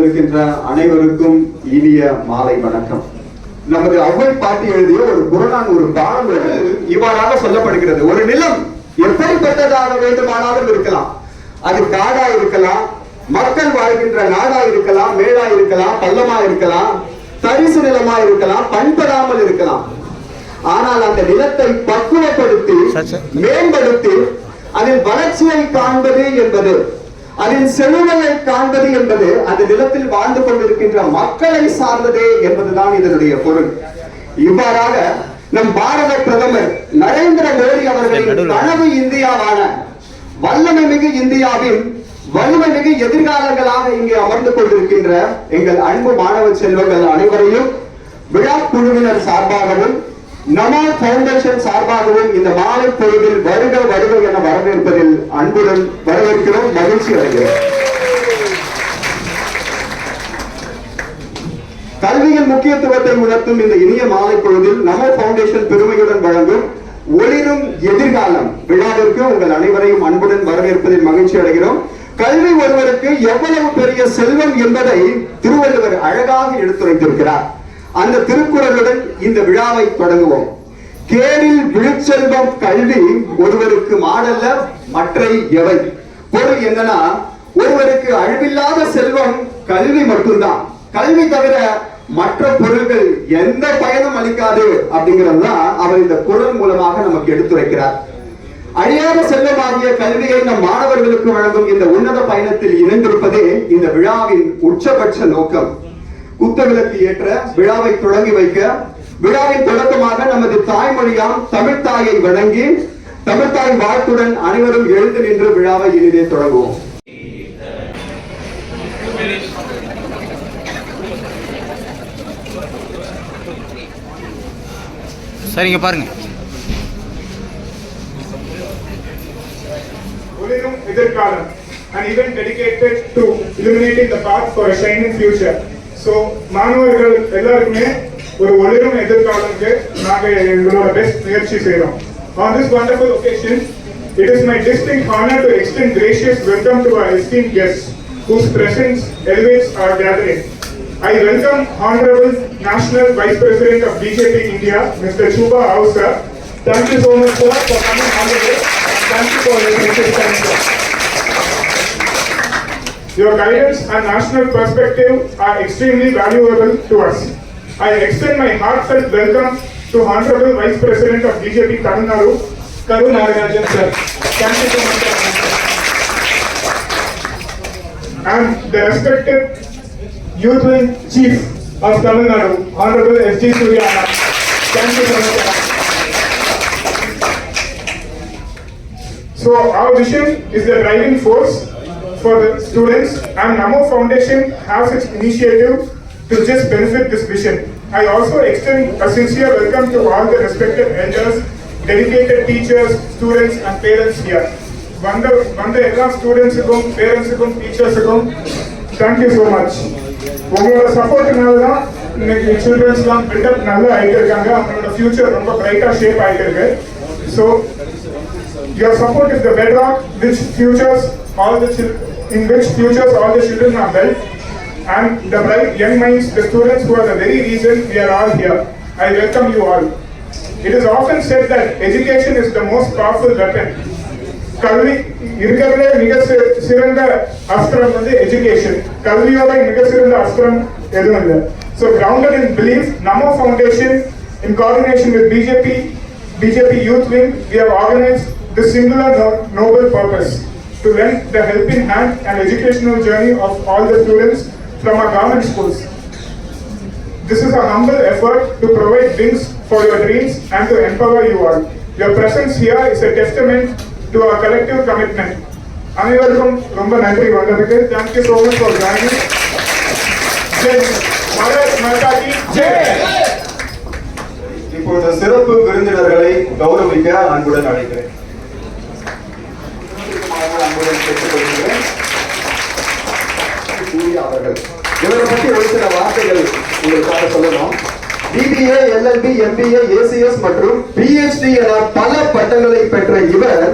கொண்டிருக்கின்ற அனைவருக்கும் இனிய மாலை வணக்கம். நமது அவ்வை பாட்டி எழுதிய ஒரு புறநானூறு பாடல் இவ்வாறாக சொல்லப்படுகிறது. ஒரு நிலம் எப்படிப்பட்டதாக வேண்டுமானாலும் இருக்கலாம். அது காடா இருக்கலாம், மக்கள் வாழ்கின்ற நாடா இருக்கலாம், மேடா இருக்கலாம், பள்ளமா இருக்கலாம், தரிசு நிலமா இருக்கலாம், பண்படாமல் இருக்கலாம். ஆனால் அந்த நிலத்தை பக்குவப்படுத்தி மேம்படுத்தி அதில் வளர்ச்சியை காண்பது என்பது, அதில் செழுமையை காண்பது என்பது அந்த நிலத்தில் வாழ்ந்து கொண்டிருக்கின்ற மக்களை சார்ந்ததே என்பதுதான் இதனுடைய பொருள். இவ்வாறாக நம் பாரத பிரதமர் நரேந்திர மோடி அவர்களின் கனவு இந்தியாவான வல்லமை மிகு இந்தியாவின் வலிமை மிகு எதிர்காலங்களாக இங்கே அமர்ந்து கொண்டிருக்கின்ற எங்கள் அன்பு மாணவ செல்வங்கள் அனைவரையும் விழா குழுவினர் சார்பாகவும் நமோ பவுண்டேஷன் சார்பாகவும் இந்த மாலை பொழுதில் வருக வருக என வரவேற்பதில் அன்புடன் வரவேற்கிறோம், மகிழ்ச்சி அடைகிறோம். கல்வியின் முக்கியத்துவத்தை உணர்த்தும் இந்த இனிய மாலை பொழுதில் நமோ பவுண்டேஷன் பெருமையுடன் வழங்கும் ஒளிரும் எதிர்காலம் விழாவிற்கு உங்கள் அனைவரையும் அன்புடன் வரவேற்பதில் மகிழ்ச்சி அடைகிறோம். கல்வி ஒருவருக்கு எவ்வளவு பெரிய செல்வம் என்பதை திருவள்ளுவர் அழகாக எடுத்துரைத்திருக்கிறார். அந்த திருக்குறளுடன் இந்த விழாவை தொடங்குவோம். கேடில் விழுச்செல்வம் கல்வி ஒருவருக்கு மாடல்ல மற்றை எவை. பொருள் என்னன்னா, ஒருவருக்கு அழிவில்லாத செல்வம் கல்வி மட்டும்தான். கல்வி தவிர மற்ற பொருள்கள் எந்த பயனும் அளிக்காது அப்படிங்கிறதுதான் அவர் இந்த குறள் மூலமாக நமக்கு எடுத்துரைக்கிறார். அழியாத செல்வமாகிய கல்வியை நம் மாணவர்களுக்கு வழங்கும் இந்த உன்னத பயணத்தில் இணைந்திருப்பதே இந்த விழாவின் உச்சபட்ச நோக்கம். குத்தவிளக்கு ஏற்ற விழாவை தொடங்கி வைக்க, விழாவின் தொடக்கமாக நமது தாய்மொழியாம் தமிழ் தாயை வணங்கி தமிழ்தாய் வாழ்த்துடன் அனைவரும் எழுந்து நின்று விழாவை இனிதே தொடங்குவோம். சரிங்க, பாருங்க. ஒளிரும் எதிர்காலம், an event dedicated to illuminating the path for a shining future. So மாணவர்கள் எல்லாருமே ஒரு ஒளிரும் எதிர்காலத்துக்கு நாங்க எங்களோட பெஸ்ட் முயற்சி செய்றோம். On this wonderful occasion, it is my distinct honor to extend gracious welcome to our esteemed guests whose presence elevates our gathering. I welcome Honorable National Vice President of BJP India, Mr. Shubha Rao sir. Thank you so much sir for coming all the way. Thank you for your precious time sir. Your guidance and national perspective are extremely valuable to us. I extend my heartfelt welcome to Honorable Vice President of BJP Tamil Nadu, Karu Nagarajan sir. Thank you so much. And the respected Youth Wing Chief of Tamil Nadu, Honorable S.G. Surya. Thank you so much. So our vision is the driving force for the students, and Namo Foundation has its initiative to just benefit this vision. I also extend a sincere welcome to all the respected elders, dedicated teachers, students and parents here. வந்த எல்லா ஸ்டூடெண்ட்ஸுக்கும், பேரண்ட்ஸுக்கும், டீச்சர்ஸுக்கும் thank you so much. உங்களோட சப்போர்ட்னால தான் இன்னைக்கு சில்ட்ரன்ஸ்லாம் build up நல்லா ஆகிட்டு இருக்காங்க. அவங்களோட future ரொம்ப பிரைட்டா ஷேப் ஆகிட்டு இருக்கு. So your support is the bedrock which futures all the children are built, and the bright young minds, the students who are the very reason we are all here. I welcome you all. It is often said that education is the most powerful weapon. கல்வி இருக்கிறதுலே மிக சிறந்த அஸ்திரம் வந்து education. கல்வியோட மிக சிறந்த அஸ்திரம் எதுவும் இல்லை. So grounded in belief, Namo Foundation in coordination with BJP Youth Wing, we have organized this singular noble purpose to lend the helping hand and educational journey of all the students from our government schools. This is a humble effort to provide wings for your dreams and to empower you all. Your presence here is a testament to our collective commitment. அனைவருக்கும் ரொம்ப நன்றி வந்ததுக்கு. Thank you so much for joining. Bharat மாதா கி ஜெய். இப்பொழுது சிறப்பு விருந்தினர்களை கௌரவிக்க அன்புடன் அழைக்கிறேன். இவரை பற்றி ஒரு சில வார்த்தைகள் உங்களுக்காக சொல்லணும். BBA, LLB, MBA, ACS மற்றும் PhD என பல பட்டங்களை பெற்ற இவர்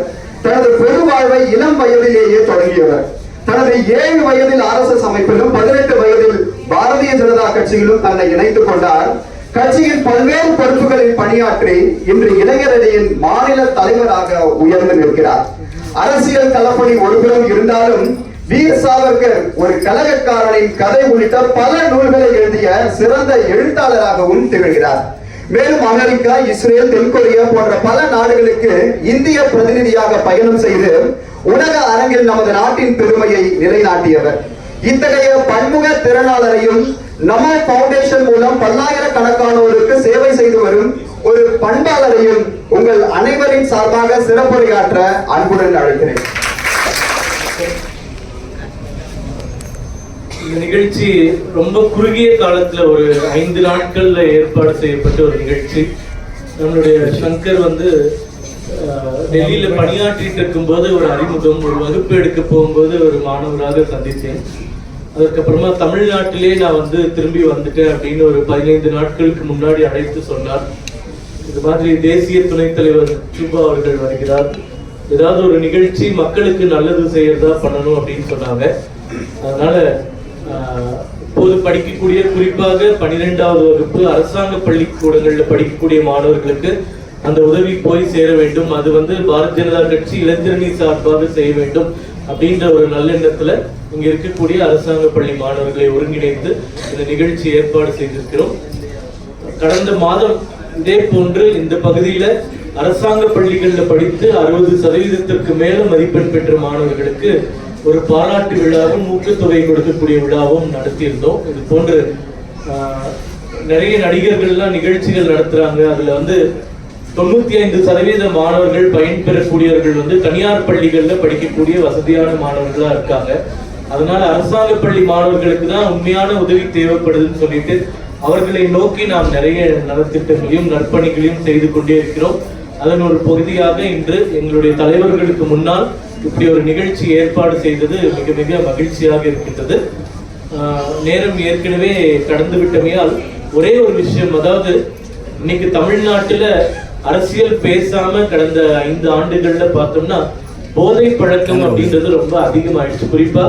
தனது பொது வாழ்வை இளம் வயதிலேயே தொடங்கியவர். தனது 7 வயதில் RSS அமைப்பிலும் 18 வயதில் பாரதிய ஜனதா கட்சியிலும் தன்னை இணைத்துக் கொண்டார். கட்சியின் பல்வேறு பொறுப்புகளில் பணியாற்றி இன்று இளைஞரணியின் மாநில தலைவராக உயர்ந்து நிற்கிறார். அரசியல் களப்பணி ஒருபுறம் இருந்தாலும் வீர் சாவர்கர் ஒரு கலகக்காரனின் கதை உள்ளிட்ட பல நூல்களை எழுதிய சிறந்த எழுத்தாளராகவும் திகழ்கிறார். மேலும் அமெரிக்கா, இஸ்ரேல், தென்கொரியா போன்ற பல நாடுகளுக்கு இந்திய பிரதிநிதியாக பயணம் செய்து உலக அரங்கில் நமது நாட்டின் பெருமையை நிலைநாட்டியவர். இத்தகைய பன்முக திறனாளரையும் நமோ பவுண்டேஷன் மூலம் பல்லாயிரக்கணக்கானோருக்கு சேவை செய்து வரும் ஒரு பண்பாளரையும் உங்கள் அனைவரின் சார்பாக சிறப்புரையாற்ற அன்புடன் அழைக்கிறேன். இந்த நிகழ்ச்சி ரொம்ப குறுகிய காலத்துல ஒரு 5 நாட்கள்ல ஏற்பாடு செய்யப்பட்ட ஒரு நிகழ்ச்சி. நம்மளுடைய சங்கர் டெல்லியில பணியாற்றிட்டு இருக்கும்போது ஒரு அறிமுகம், ஒரு வகுப்பு எடுக்க போகும்போது ஒரு மாணவராக சந்தித்தேன். அதுக்கப்புறமா தமிழ்நாட்டிலே நான் திரும்பி வந்துட்டேன் அப்படின்னு ஒரு 15 நாட்களுக்கு முன்னாடி அழைத்து சொன்னார். இது மாதிரி தேசிய துணைத் தலைவர் சுபா அவர்கள் வருகிறார், ஏதாவது ஒரு நிகழ்ச்சி மக்களுக்கு நல்லது செய்யறதா பண்ணணும் அப்படின்னு சொன்னாங்க. அதனால இப்போது படிக்கக்கூடிய, குறிப்பாக 12வது வகுப்பு அரசாங்க பள்ளிக்கூடங்கள்ல படிக்கக்கூடிய மாணவர்களுக்கு அந்த உதவி போய் சேர வேண்டும். அது பாரதிய ஜனதா கட்சி இளைஞரணி சார்பாக செய்ய வேண்டும் அப்படின்ற ஒரு நல்லெண்ணத்துல இங்க இருக்கக்கூடிய அரசாங்க பள்ளி மாணவர்களை ஒருங்கிணைத்து இந்த நிகழ்ச்சி ஏற்பாடு செய்திருக்கிறோம். கடந்த மாதம் இதே போன்று இந்த பகுதியில அரசாங்க பள்ளிகள்ல படித்து 60% மேல மதிப்பெண் பெற்ற மாணவர்களுக்கு ஒரு பாராட்டு விழாவும் ஊக்கத்தொகை கொடுக்கக்கூடிய விழாவும் நடத்தியிருந்தோம். இது போன்று நிறைய நடிகர்கள்லாம் நிகழ்ச்சிகள் நடத்துறாங்க. அதுல 95% மாணவர்கள் பயன்பெறக்கூடியவர்கள் தனியார் பள்ளிகள்ல படிக்கக்கூடிய வசதியான மாணவர்களா இருக்காங்க. அதனால அரசாங்க பள்ளி மாணவர்களுக்கு தான் உண்மையான உதவி தேவைப்படுதுன்னு சொல்லிட்டு அவர்களை நோக்கி நாம் நிறைய நலத்திட்டங்களையும் நற்பணிகளையும் செய்து கொண்டே இருக்கிறோம். அதன் ஒரு பகுதியாக இன்று எங்களுடைய தலைவர்களுக்கு முன்னால் இப்படி ஒரு நிகழ்ச்சி ஏற்பாடு செய்தது மிக மிக மகிழ்ச்சியாக இருக்கின்றது. நேரம் ஏற்கனவே கடந்து விட்டமையால் ஒரே ஒரு விஷயம், அதாவது இன்னைக்கு தமிழ்நாட்டுல அரசியல் பேசாம கடந்த 5 ஆண்டுகள்ல பார்த்தோம்னா போதை பழக்கம் அப்படின்றது ரொம்ப அதிகமாயிடுச்சு. குறிப்பா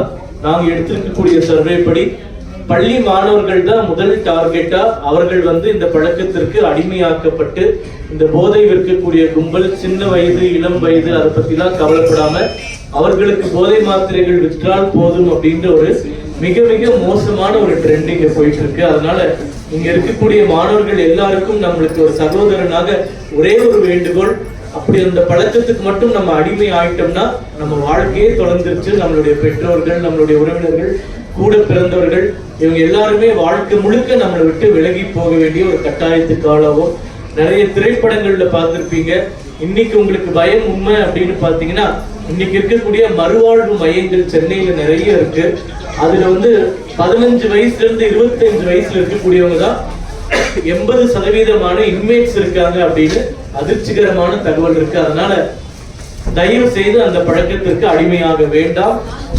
நாங்க எடுத்திருக்கக்கூடிய சர்வே படி பள்ளி மாணவர்கள் தான் முதல் டார்கெட்டா. அவர்கள் இந்த பழக்கத்திற்கு அடிமையாக்கப்பட்டு இந்த போதை விற்கக்கூடிய கும்பல் சின்ன வயது, இளம் வயது அதை பத்திலாம் கவலைப்படாம அவர்களுக்கு போதை மாத்திரைகள் விற்றால் போதும் அப்படின்ற ஒரு மிக மிக மோசமான ஒரு ட்ரெண்ட் இங்க போயிட்டு இருக்கு. அதனால இங்க இருக்கக்கூடிய மாணவர்கள் எல்லாருக்கும் நம்மளுக்கு ஒரு சகோதரனாக ஒரே ஒரு வேண்டுகோள், அப்படி அந்த பழக்கத்துக்கு மட்டும் நம்ம அடிமை ஆயிட்டோம்னா நம்ம வாழ்க்கையே தொடர்ந்துருச்சு. நம்மளுடைய பெற்றோர்கள், நம்மளுடைய உறவினர்கள், கூட பிறந்தவர்கள், இவங்க எல்லாருமே வாழ்க்கை முழுக்க நம்மளை விட்டு விலகி போக வேண்டிய ஒரு கட்டாயத்துக்கு ஆளாகும். நிறைய திரைப்படங்கள்ல பார்த்திருப்பீங்க. இன்னைக்கு உங்களுக்கு பயம் உண்மை அப்படின்னு பாத்தீங்கன்னா இன்னைக்கு இருக்கக்கூடிய மறுவாழ்வு மையங்கள் சென்னையில நிறைய இருக்கு. அதுல 15 வயசுல இருந்து 25 வயசுல இருக்கக்கூடியவங்க தான் 80% இன்மேட்ஸ் இருக்காங்க அப்படின்னு அதிர்ச்சிகரமான தகவல் இருக்கு. அதனால தயவு செய்து அந்த பழக்கத்திற்கு அடிமையாக வேண்டாம்.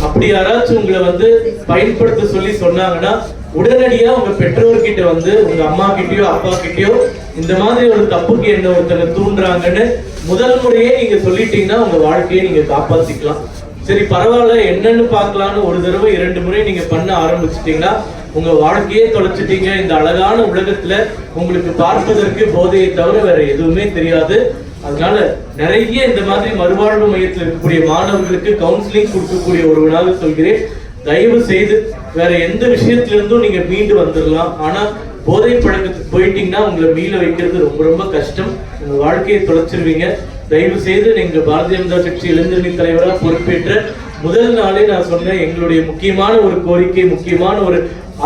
அப்படி யாராச்சும் உங்களை பயன்படுத்த சொல்லி சொன்னாங்கன்னா உடனடியா உங்க பெற்றோர்கிட்ட உங்க அம்மா கிட்டயோ அப்பா கிட்டயோ இந்த மாதிரி ஒரு தப்புக்கு என்ன ஒருத்தங்க தூண்டுறாங்கன்னு முதல் முறையே நீங்க சொல்லிட்டீங்கன்னா உங்க வாழ்க்கையை நீங்க காப்பாத்திக்கலாம். சரி பரவாயில்ல என்னன்னு பார்க்கலான்னு ஒரு தடவை 2 முறை நீங்க பண்ண ஆரம்பிச்சிட்டீங்கன்னா உங்க வாழ்க்கையே தொலைச்சிட்டீங்க. இந்த அழகான உலகத்துல உங்களுக்கு பார்ப்பதற்கு போதையை தவிர வேற எதுவுமே தெரியாது. அதனால நிறைய இந்த மாதிரி மறுவாழ்வு மையத்தில் இருக்கக்கூடிய மாணவர்களுக்கு கவுன்சிலிங் கொடுக்கக்கூடிய ஒருவனாக சொல்கிறேன், தயவு செய்து வேற எந்த விஷயத்துல இருந்தும் நீங்க மீண்டு வந்துடலாம். ஆனா போதை பழக்கத்துக்கு போயிட்டீங்கன்னா உங்களை மீள வைக்கிறது ரொம்ப ரொம்ப கஷ்டம். உங்க வாழ்க்கையை தொலைச்சிருவீங்க. தயவு செய்து நீங்க பாரதிய ஜனதா கட்சி இளைஞரணி தலைவராக பொறுப்பேற்ற முதல் நாளே நான் சொன்னேன், எங்களுடைய முக்கியமான ஒரு கோரிக்கை, முக்கியமான ஒரு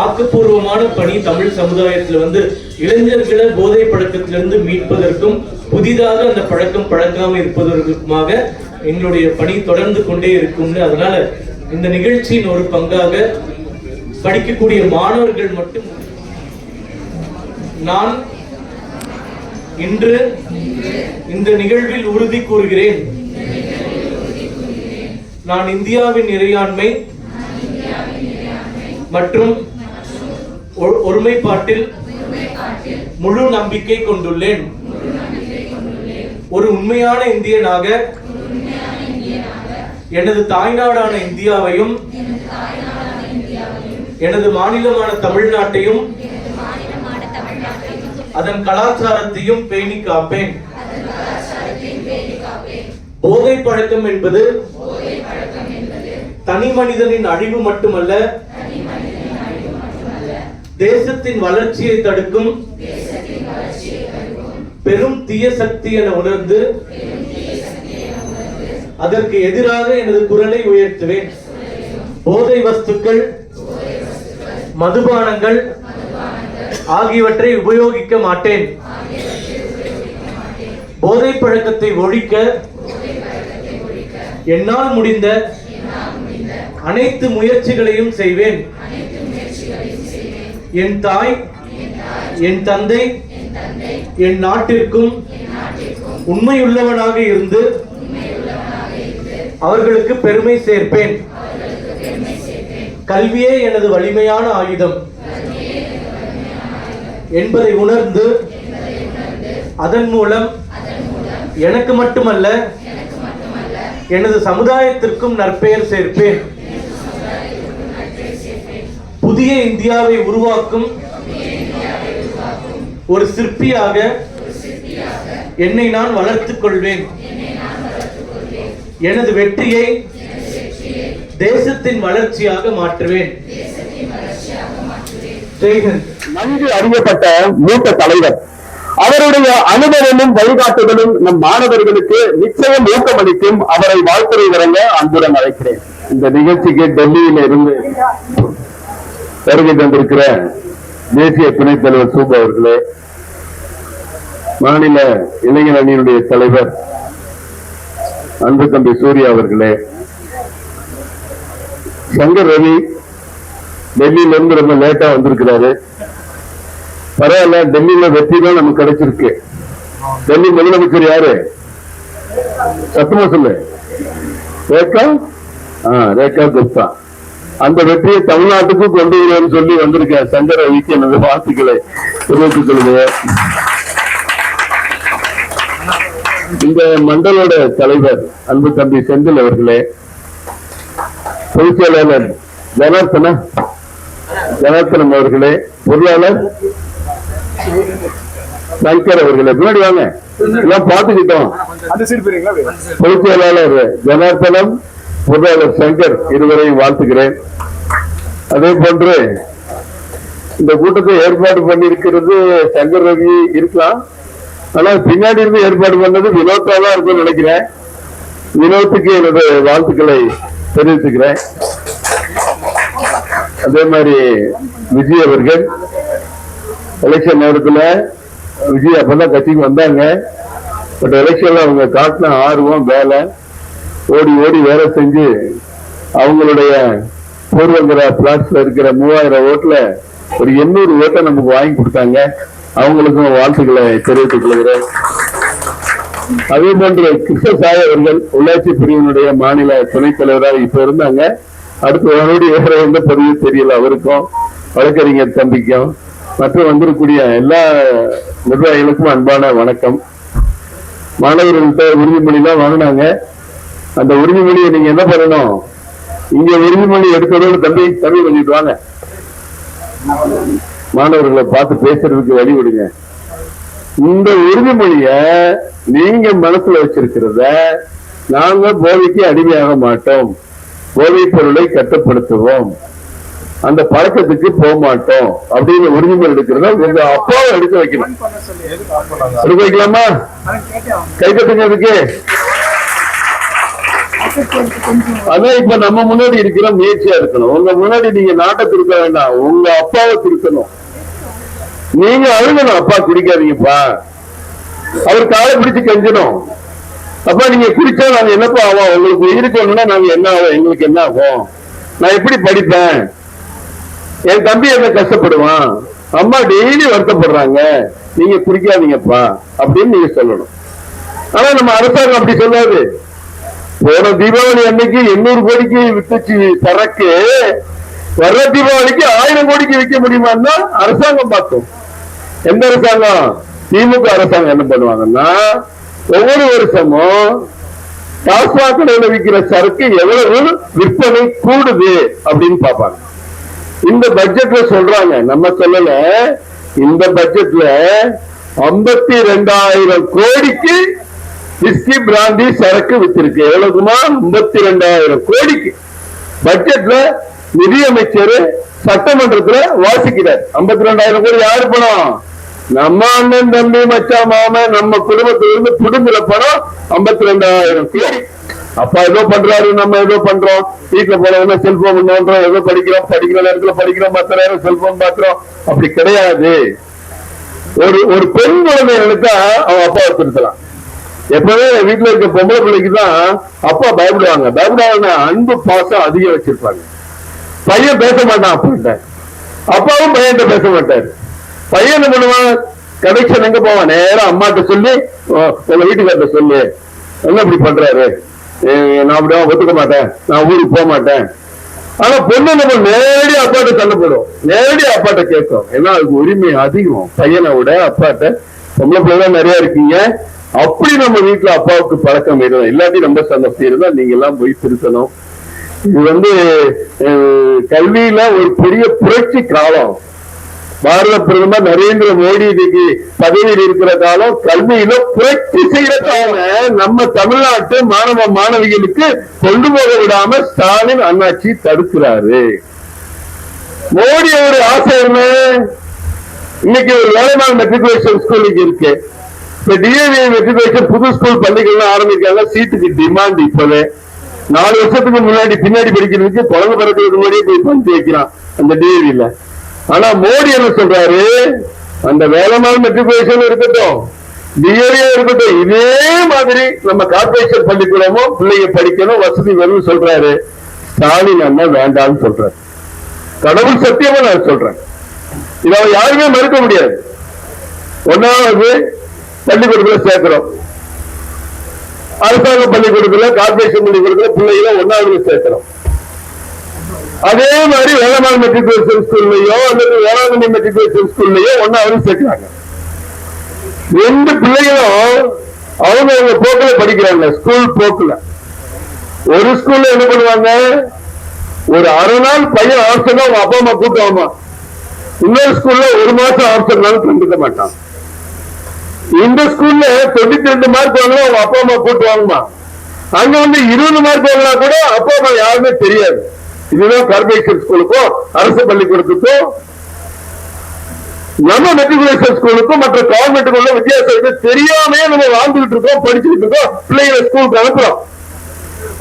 ஆக்கப்பூர்வமான பணி தமிழ் சமுதாயத்துல இளைஞர்களை போதை பழக்கத்திலிருந்து மீட்பதற்கும் புதிதாக அந்த பழக்கம் பழக்காம இருப்பதற்குமாக எங்களுடைய பணி தொடர்ந்து கொண்டே இருக்கும்னு. அதனால இந்த நிகழ்ச்சியின் ஒரு பங்காக படிக்கக்கூடிய மாணவர்கள் மட்டும் நான் இன்று இந்த நிகழ்வில் உறுதி கூறுகிறேன், நான் இந்தியாவின் இறையாண்மை மற்றும் ஒருமைப்பாட்டில் முழு நம்பிக்கை கொண்டுள்ளேன். ஒரு உண்மையான இந்தியனாக எனது தாய்நாடான இந்தியாவையும் எனது மாநிலமான தமிழ்நாட்டையும் அதன் கலாச்சாரத்தையும் பேணி காப்பேன். போதை பழக்கம் என்பது தனி மனிதனின் அழிவு மட்டுமல்ல, தேசத்தின் வளர்ச்சியை தடுக்கும் பெரும் தீய சக்தி என உணர்ந்து அதற்கு எதிராக எனது குரலை உயர்த்துவேன். போதை வஸ்துக்கள், மதுபானங்கள் ஆகியவற்றை உபயோகிக்க மாட்டேன். போதை பழக்கத்தை ஒழிக்க என்னால் முடிந்த அனைத்து முயற்சிகளையும் செய்வேன். என் தாய், என் தந்தை, என் நாட்டிற்கும் உண்மையுள்ளவனாக இருந்து அவர்களுக்கு பெருமை சேர்ப்பேன். கல்வியே எனது வலிமையான ஆயுதம் என்பதை உணர்ந்து அதன் மூலம் எனக்கு மட்டுமல்ல, எனது சமுதாயத்திற்கும் நற்பெயர் சேர்ப்பேன். புதிய இந்தியாவை உருவாக்கும் ஒரு சிற்பியாக என்னை நான் வளர்த்துக் கொள்வேன். எனது வெற்றியை தேசத்தின் வளர்ச்சியாக மாற்றுவேன். நன்கு அறியப்பட்ட மூத்த தலைவர், அவருடைய அனுபவமும் வழிகாட்டுதலும் நம் மாணவர்களுக்கு நிச்சயம் ஊக்கமளிக்கும். அவரை வாழ்த்துறை வழங்க அன்புடன் அழைக்கிறேன். இந்த நிகழ்ச்சிக்கு டெல்லியில இருந்து வருகை தந்திருக்கிற தேசிய துணைத் தலைவர் சூப் அவர்களே, மாநில இளைஞர் அணியினுடைய தலைவர் அன்பு தம்பி சூர்யா அவர்களே, சங்கர் ரவி டெல்லியில இருந்து ரொம்ப லேட்டா வந்திருக்கிறாரு. பரவாயில்ல, டெல்லியில வெற்றி தான் நமக்கு கிடைச்சிருக்கு. டெல்லி முதலமைச்சர் யாரு? சத்தமா சொல்லு. ரேகா குப்தா. அந்த வெற்றியை தமிழ்நாட்டுக்கு கொண்டு வருவேன்னு சொல்லி வந்திருக்கேன். சங்கர் ரவிக்கு எனது வாழ்த்துக்களை தெரிவித்துக் கொள்கிறேன். இந்த மண்டலோட தலைவர் அன்பு தம்பி செந்தில் அவர்களே, பொதுச் செயலாளர் ஜனார்த்தனம் அவர்களே, பொருளாளர் சங்கர் அவர்களே, பின்னாடி வாங்க, எல்லாம் பார்த்துக்கிட்டோம். பொதுச் செயலாளர் ஜனார்த்தனம், பொருளாளர் சங்கர் இருவரையும் வாழ்த்துகிறேன். அதே போன்று இந்த கூட்டத்தை ஏற்பாடு பண்ணியிருக்கிறது சங்கர் ரவி இருக்கலாம், ஆனா பின்னாடி இருந்து ஏற்பாடு பண்ணது வினோத்தா தான் இருக்கும்னு நினைக்கிறேன். வினோத்துக்கு எனது வாழ்த்துக்களை தெரிவித்துக்கிறேன். அதே மாதிரி விஜய் அவர்கள் எலெக்ஷன் நேரத்தில் விஜய் அப்பதான் கட்சிக்கு வந்தாங்க. பட் எலெக்ஷன்ல அவங்க காட்டின ஆர்வம், வேலை, ஓடி ஓடி வேலை செஞ்சு அவங்களுடைய பூர்வங்கிற பிளாட்ஸ்ல இருக்கிற 3000 ஓட்டுல ஒரு 800 ஓட்டை நமக்கு வாங்கி கொடுத்தாங்க. அவங்களுக்கும் வாழ்த்துக்களை தெரிவித்துக் கொள்கிறேன். அதே போன்று கிருஷ்ணசாய் அவர்கள் உள்ளாட்சி பிரிவினுடைய மாநில துணைத் தலைவராக இப்ப இருந்தாங்க. அடுத்து அவருடைய வேற எந்த பதிவு தெரியல. அவருக்கும் வழக்கறிஞர் தம்பிக்கும் மற்றும் வந்திருக்கக்கூடிய எல்லா நிர்வாகிகளுக்கும் அன்பான வணக்கம். மாணவர்கள்ட்ட உறுதிமொழிலாம் வாங்கினாங்க. அந்த உறுதிமொழியை நீங்க என்ன பண்ணணும், இங்க உறுதிமொழி எடுக்கிறோம். தம்பி பண்ணிட்டு வாங்க, மாணவர்களை பார்த்து பேசுறதுக்கு வழி விடுங்க. இந்த உறுதிமொழிய நீங்க மனசுல வச்சிருக்கிறத, நாங்க போதைக்கு அடிமையாக மாட்டோம், போதைப் பொருளை கட்டுப்படுத்துவோம், அந்த பழக்கத்துக்கு போக மாட்டோம் அப்படின்னு உறுதிமொழி எடுக்கிறத உங்க அப்பாவை எடுக்க வைக்கணும். எடுக்க வைக்கலாமா? கை கட்டுங்கிறதுக்கு அதான் இப்ப நம்ம முன்னாடி இருக்கிற முயற்சியா இருக்கணும். உங்க முன்னாடி நீங்க நாட்டை திருத்த வேண்டாம், உங்க அப்பாவை திருத்தணும். நீங்க அழுகணும், அப்பா குடிக்காதீங்கப்பா, அவர் காலை பிடிச்சு கெஞ்சணும். அப்பா நீங்க குடிச்சா நாங்க என்னப்பா ஆகும், உங்களுக்கு உயிருக்கு ஒண்ணுன்னா நாங்க என்ன ஆகும், எங்களுக்கு என்ன ஆகும், நான் எப்படி படிப்பேன், என் தம்பி என்ன கஷ்டப்படுவான், அம்மா டெய்லி வருத்தப்படுறாங்க, நீங்க குடிக்காதீங்கப்பா அப்படின்னு நீங்க சொல்லணும். ஆனா நம்ம அரசாங்கம் அப்படி சொல்லாது. போன தீபாவளி அன்னைக்கு 800 கோடிக்கு வித்துச்சு சரக்கு, வர்ற தீபாவளிக்கு 1000 கோடிக்கு விற்க முடியுமான்னா அரசாங்கம் பார்த்தோம். எந்த அரசாங்கம்? திமுக அரசாங்கம் என்ன பண்ணுவாங்கன்னா, ஒவ்வொரு வருஷமும் டாஸ்மாக் கடையில விற்கிற சரக்கு எவ்வளவு விற்பனை கூடுது அப்படின்னு பாப்பாங்க. இந்த பட்ஜெட்ல சொல்றாங்க, நம்ம சொல்லல, இந்த பட்ஜெட்ல 52,000 கோடிக்கு விஸ்கி பிராந்தி சரக்கு வித்திருக்கு. எவ்வளவுமா? 52,000 கோடிக்கு. பட்ஜெட்ல நிதியமைச்சர் சட்டமன்றத்துல வாசிக்கிறார். 52,000 கோடி யாரு பணம்? நம்ம அண்ணன் தம்பி மச்சா மாமன் நம்ம குடும்பத்திலிருந்து புடுங்குற பணம் 52,000 கோடி. அப்பா ஏதோ பண்றாரு, நம்ம ஏதோ பண்றோம். வீட்டுல போனவங்க செல்போன் நோன்றோம், ஏதோ படிக்கிறோம், படிக்கிற நேரத்துல படிக்கிறோம், மற்ற நேரம் செல்போன் பாக்குறோம். அப்படி கிடையாது. ஒரு பெண் குழந்தைகளுக்கு அவன் அப்பாவை திருத்தலாம். எப்பவே வீட்டுல இருக்க பொம்பளை பிள்ளைக்குதான் அப்பா பயப்படுவாங்க. பயப்படுவாங்க, அன்பு பாசம் அதிகம் வச்சிருப்பாங்க. பையன் பேச மாட்டான் அப்பாட்ட, அப்பாவும் பையன்கிட்ட பேச மாட்டாரு. பையன் என்ன பண்ணுவான்? கனெக்ஷன் எங்க போவான்? நேரம் அம்மாட்ட சொல்லி, உங்க வீட்டுக்கார்ட்ட சொல்லு, என்ன இப்படி பண்றாரு, நான் அப்படியே ஒத்துக்க மாட்டேன், நான் ஊருக்கு போக மாட்டேன். ஆனா பொண்ணு நம்ம நேரடியா அப்பாட்ட சண்டை போடும், நேரடியா அப்பாட்ட கேட்கும். ஏன்னா அதுக்கு உரிமை அதிகம் பையனை விட அப்பாட்ட. பொம்பளை பிள்ளை நிறைய இருக்கீங்க, அப்படி நம்ம வீட்டுல அப்பாவுக்கு பழக்கம் இருக்கும். இல்லாட்டி ரொம்ப சந்தோஷம் இருந்தா நீங்க எல்லாம் போய் திருத்தணும். இது கல்வியில ஒரு பெரிய புரட்சி காலம். பாரத பிரதமர் நரேந்திர மோடி இன்னைக்கு பதவியில் இருக்கிற காலம் கல்வியில புரட்சி செய்யற காலம். நம்ம தமிழ்நாட்டு மாணவ மாணவிகளுக்கு கொண்டு போக விடாம ஸ்டாலின் அண்ணாச்சி தடுக்கிறாரு. மோடி ஒரு ஆசை என்ன? இன்னைக்கு ஒரு வேலைநாள் மெட்ரிகுலேஷன் ஸ்கூல் இருக்கு. இப்ப டிஏவி மெட்ரிகுலேஷன் புது ஸ்கூல் பள்ளிகள் ஆரம்பிக்காங்க. சீட்டுக்கு டிமாண்ட் இப்பவே 4 வருஷத்துக்கு முன்னாடி பின்னாடி படிக்கிறதுக்கு குழந்தை பிறக்கிறதுக்கு முன்னாடியே போய் பஞ்சு வைக்கிறான் அந்த டிஏவில. ஆனா மோடி என்ன சொல்றாரு? அந்த வேலைநாள் மெட்ரிகுலேஷன் இருக்கட்டும், டிஏவியா இருக்கட்டும், இதே மாதிரி நம்ம கார்பரேஷன் பள்ளிக்கூடமும் பிள்ளைங்க படிக்கணும், வசதி வேணும்னு சொல்றாரு. ஸ்டாலின் அண்ணன் வேண்டாம்னு சொல்றாரு. கடவுள் சத்தியமா நான் சொல்றேன், இதை யாருமே மறுக்க முடியாது. 1வது பள்ளிக்கூடத்துல சேர்க்கிறோம், அரசாங்க பள்ளிக்கூடத்துல கார்பரேஷன் பள்ளிக்கூடத்துல பிள்ளைகளை 1வது சேர்க்கிறோம். அதே மாதிரி வேளாண் மெட்ரிகுலேஷன் ஸ்கூல்லையோ அல்லது வேளாங்கண்ணி மெட்ரிகுலேஷன் ஸ்கூல்லையோ 1வது சேர்க்கிறாங்க. 2 பிள்ளைகளும் அவங்க போக்குல படிக்கிறாங்க, ஸ்கூல் போக்குல. ஒரு ஸ்கூல்ல என்ன பண்ணுவாங்க? ஒரு அரை நாள் பையன் ஆப்ஷன் அவங்க அப்பா அம்மா கூட்டுவாமா. இன்னொரு ஸ்கூல்ல 1 மாசம் ஆப்ஷன் கண்டுக்க மாட்டான். இந்த ஸ்கூல்ல 92 மார்க் வாங்கினா அவங்க அப்பா அம்மா கூட்டுவாங்கம்மா. அங்க 20 மார்க் வாங்கினா கூட அப்பா அம்மா யாருமே தெரியாது. இதுதான் கார்பரேஷன் ஸ்கூலுக்கும் அரசு பள்ளிக்கூடத்துக்கும் நம்ம மெட்ரிகுலேஷன் ஸ்கூலுக்கும் மற்ற கவர்மெண்ட்டுக்கும் உள்ள வித்தியாசம் தெரியாமே நம்ம வாழ்ந்துகிட்டு இருக்கோம், படிச்சுட்டு இருக்கோம், பிள்ளைகளை ஸ்கூலுக்கு அனுப்புறோம்.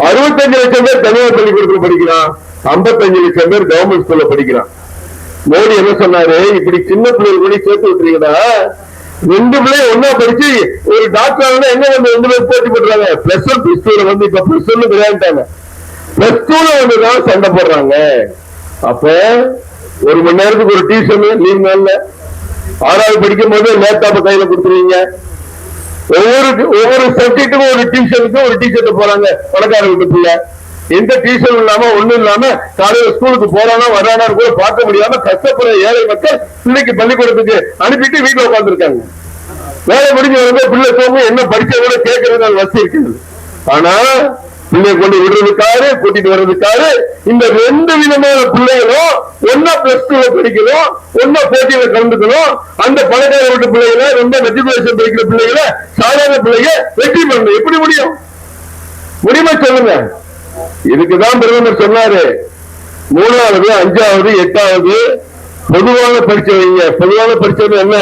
65 லட்சம் பேர் தனியார் பள்ளிக்கூடத்துல படிக்கிறான், 55 லட்சம் பேர் கவர்மெண்ட் ஸ்கூல்ல படிக்கிறான். மோடி என்ன சொன்னாரு? இப்படி சின்ன பிள்ளைகள் கூட சேர்த்து விட்டுறீங்கன்னா 2 பிள்ளைங்க ஒன்னா படிச்சு ஒரு டாக்டர் எங்க 2 பேர் போட்டி போட்டுறாங்க. பிளஸ் 1 பிளஸ் 2 இப்ப பிளஸ் 1 விளையாண்டாங்க, பிளஸ் 2 தான் சண்டை போடுறாங்க. அப்ப 1 மணி நேரத்துக்கு ஒரு டியூஷன் லீவ் நாள்ல 6வது படிக்கும் போது லேப்டாப்ப கையில கொடுத்துருவீங்க. ஒவ்வொரு சப்ஜெக்டுக்கும் ஒரு டியூஷனுக்கும் ஒரு டீச்சர் போறாங்க. பணக்கார வீட்டு பிள்ளை எந்த டியூஷன் இல்லாம ஒண்ணும் இல்லாம காலையில ஸ்கூலுக்கு போறானா வரானா கூட பார்க்க முடியாம கஷ்டப்படுற ஏழை மக்கள் பிள்ளைக்கு பள்ளிக்கூடத்துக்கு அனுப்பிட்டு வீட்டுல உட்காந்துருக்காங்க. வேலை முடிஞ்சு வந்து பிள்ளை தோங்க என்ன படிச்ச கூட கேட்கறது வசதி இருக்குது. ஆனா பிள்ளைய கொண்டு விடுறதுக்காரு கூட்டிட்டு வர்றதுக்காரு இந்த 2 விதமான பிள்ளைகளும் ஒன்னா பிளஸ் 2 படிக்கணும், ஒன்னா போட்டியில கலந்துக்கணும். அந்த பணக்கார வீட்டு பிள்ளைகளை ரொம்ப மெட்ரிகுலேஷன் படிக்கிற பிள்ளைகளை சாதாரண பிள்ளைங்க வெற்றி பண்ணணும். எப்படி முடியும்? முடியுமா சொல்லுங்க? இதுக்குதான் பிரதமர் சொன்னாரு 3வது 5வது 8வது பொதுவான பரீட்சை வைங்க. பொதுவான பரீட்சை என்ன?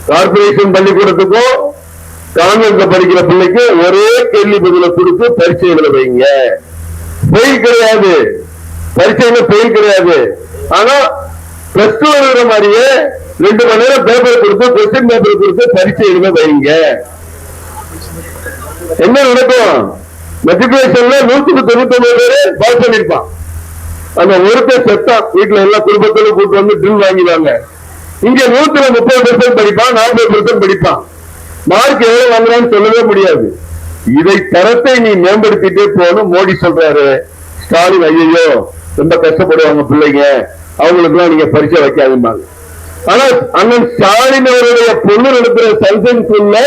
கார்பரேஷன் பள்ளிக்கூடத்துக்கும் கான்வென்ட்ல படிக்கிற பிள்ளைக்கு ஒரே கேள்வி பதில கொடுத்து பரீட்சைகளை வைங்க. பெயில் கிடையாது, பரீட்சையில பெயில் கிடையாது. ஆனா பிளஸ் 2 எழுதுற மாதிரியே 2 மணி நேரம் பேப்பர் கொடுத்து கொஸ்டின் பேப்பர் கொடுத்து பரீட்சைகளை வைங்க. என்ன நடக்கும்? மெட்ரிகுலேஷன்ல 199 பேரு பாஸ் பண்ணிருப்பான். அந்த ஒருத்தர் செத்தான், வீட்டுல எல்லா குடும்பத்திலும் கூட்டு வந்து ட்ரில் வாங்கிடுவாங்க. இங்க 130% படிப்பான், 40% படிப்பான். மார்க் எவ்வளவு வாங்குறான்னு சொல்லவே முடியாது. இதை தரத்தை நீ மேம்படுத்திட்டே போகணும் மோடி சொல்றாரு. ஸ்டாலின் ஐயோ ரொம்ப கஷ்டப்படுவாங்க பிள்ளைங்க, அவங்களுக்கு எல்லாம் நீங்க பரீட்சை வைக்காதுமாங்க. ஆனா அண்ணன் ஸ்டாலின் அவருடைய பொண்ணு நடத்துற சல்சன் ஸ்கூல்ல